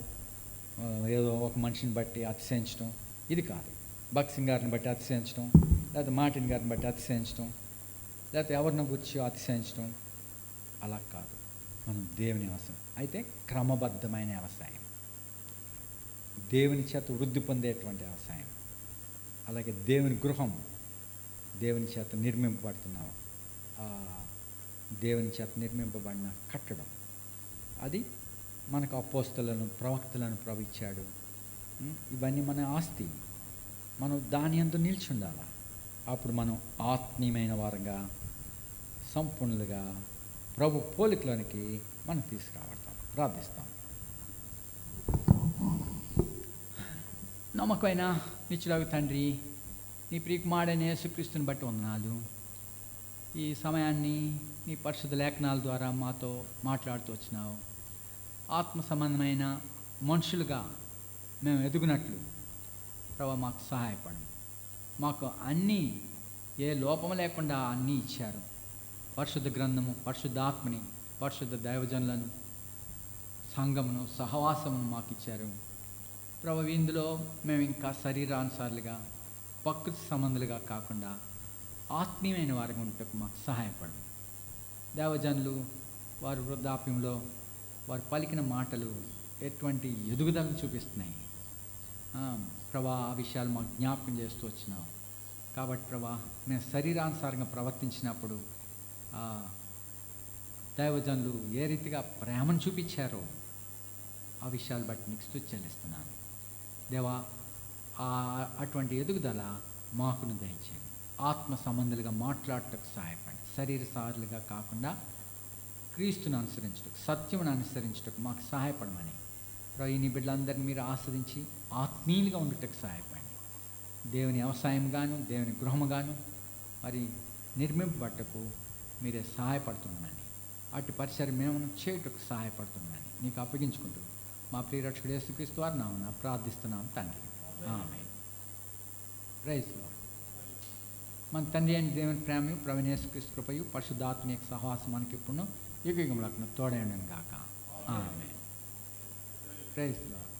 ఏదో ఒక మనిషిని బట్టి అతిశయించడం ఇది కాదు. భక్సింగ్ గారిని బట్టి అతిశయించడం, లేకపోతే మార్టిన్ గారిని బట్టి అతిశయించడం, లేకపోతే ఎవరిని గుర్చి అతిశయించడం అలా కాదు. మనం దేవుని వ్యవసాయం అయితే క్రమబద్ధమైన వ్యవసాయం, దేవుని చేత వృద్ధి పొందేటువంటి వ్యవసాయం. అలాగే దేవుని గృహం, దేవుని చేత నిర్మింపబడుతున్నావు, దేవుని చేత నిర్మింపబడిన కట్టడం, అది మనకు అపోస్తలను, ప్రవక్తలను ప్రభు ఇచ్చాడు. ఇవన్నీ మన ఆస్తి. మనం దాని యందు నిలిచి ఉండాలి. అప్పుడు మనం ఆత్మీయమైన వారంగా, సంపూర్ణులుగా ప్రభు పోలికలోనికి మనం తీసుకురాబడతాం. ప్రార్థిస్తాం. నమ్మకమైన నిత్యుడగు తండ్రి, నీ ప్రియకుమారుడైన యేసుక్రీస్తుని బట్టి వందనాలు. ఈ సమయాన్ని నీ పరిశుద్ధ లేఖనాల ద్వారా మాతో మాట్లాడుతూ వచ్చినావు. ఆత్మ సంబంధమైన మనుషులుగా మేము ఎదుగునట్లు ప్రభా మాకు సహాయపడండి. మాకు అన్నీ ఏ లోపము లేకుండా అన్నీ ఇచ్చారు. పరిశుద్ధ గ్రంథము, పరిశుద్ధ ఆత్మని, పరిశుద్ధ దైవజనులను, సంఘమును, సహవాసమును మాకు ఇచ్చారు. ప్రభు ఇందులో మేము ఇంకా శరీరానుసారులుగా, ప్రకృతి సంబంధులుగా కాకుండా ఆత్మీయమైన వారికి ఉంటకు మాకు సహాయపడండి. దేవజనులు వారి వృద్ధాప్యంలో వారు పలికిన మాటలు ఎటువంటి ఎదుగుదలను చూపిస్తున్నాయి. ప్రభా ఆ విషయాలు మాకు జ్ఞాపకం చేస్తూ వచ్చినావు. కాబట్టి ప్రభా మేము శరీరానుసారంగా ప్రవర్తించినప్పుడు దైవజనులు ఏ రీతిగా ప్రేమను చూపించారో ఆ విషయాలు బట్టి నీకు స్తుతి చెల్లిస్తున్నాను. దేవా, అటువంటి ఎదుగుదల మాకును దయచేయండి. ఆత్మ సంబంధులుగా మాట్లాడటకు సహాయపడండి. శరీరసారులుగా కాకుండా క్రీస్తుని అనుసరించటకు, సత్యమును అనుసరించటకు మాకు సహాయపడమని ఈ నీ బిడ్డలందరినీ మీరు ఆస్వాదించి ఆత్మీయులుగా ఉండటకు సహాయపడండి. దేవుని వ్యవసాయంగాను, దేవుని గృహముగాను మరి నిర్మింపబట్టకు మీరే సహాయపడుతున్నామని, అటు పరిసరం మేము చేయుటకు సహాయపడుతున్నామని నీకు అప్పగించుకుంటూ మా ప్రియరక్షకుడు యేసుక్రీస్తు వారి నామమున ప్రార్థిస్తున్నాం తండ్రి, ఆమేన్. Praise lord. మన తండ్రి అయిన దేవుని ప్రేమ, ప్రభువైన యేసుక్రీస్తు కృపయు, పరిశుద్ధాత్మ యొక్క సహవాసం మనకి ఇప్పుడు యుగయుగములకు తోడైనను గాక. ఆమేన్. Praise lord.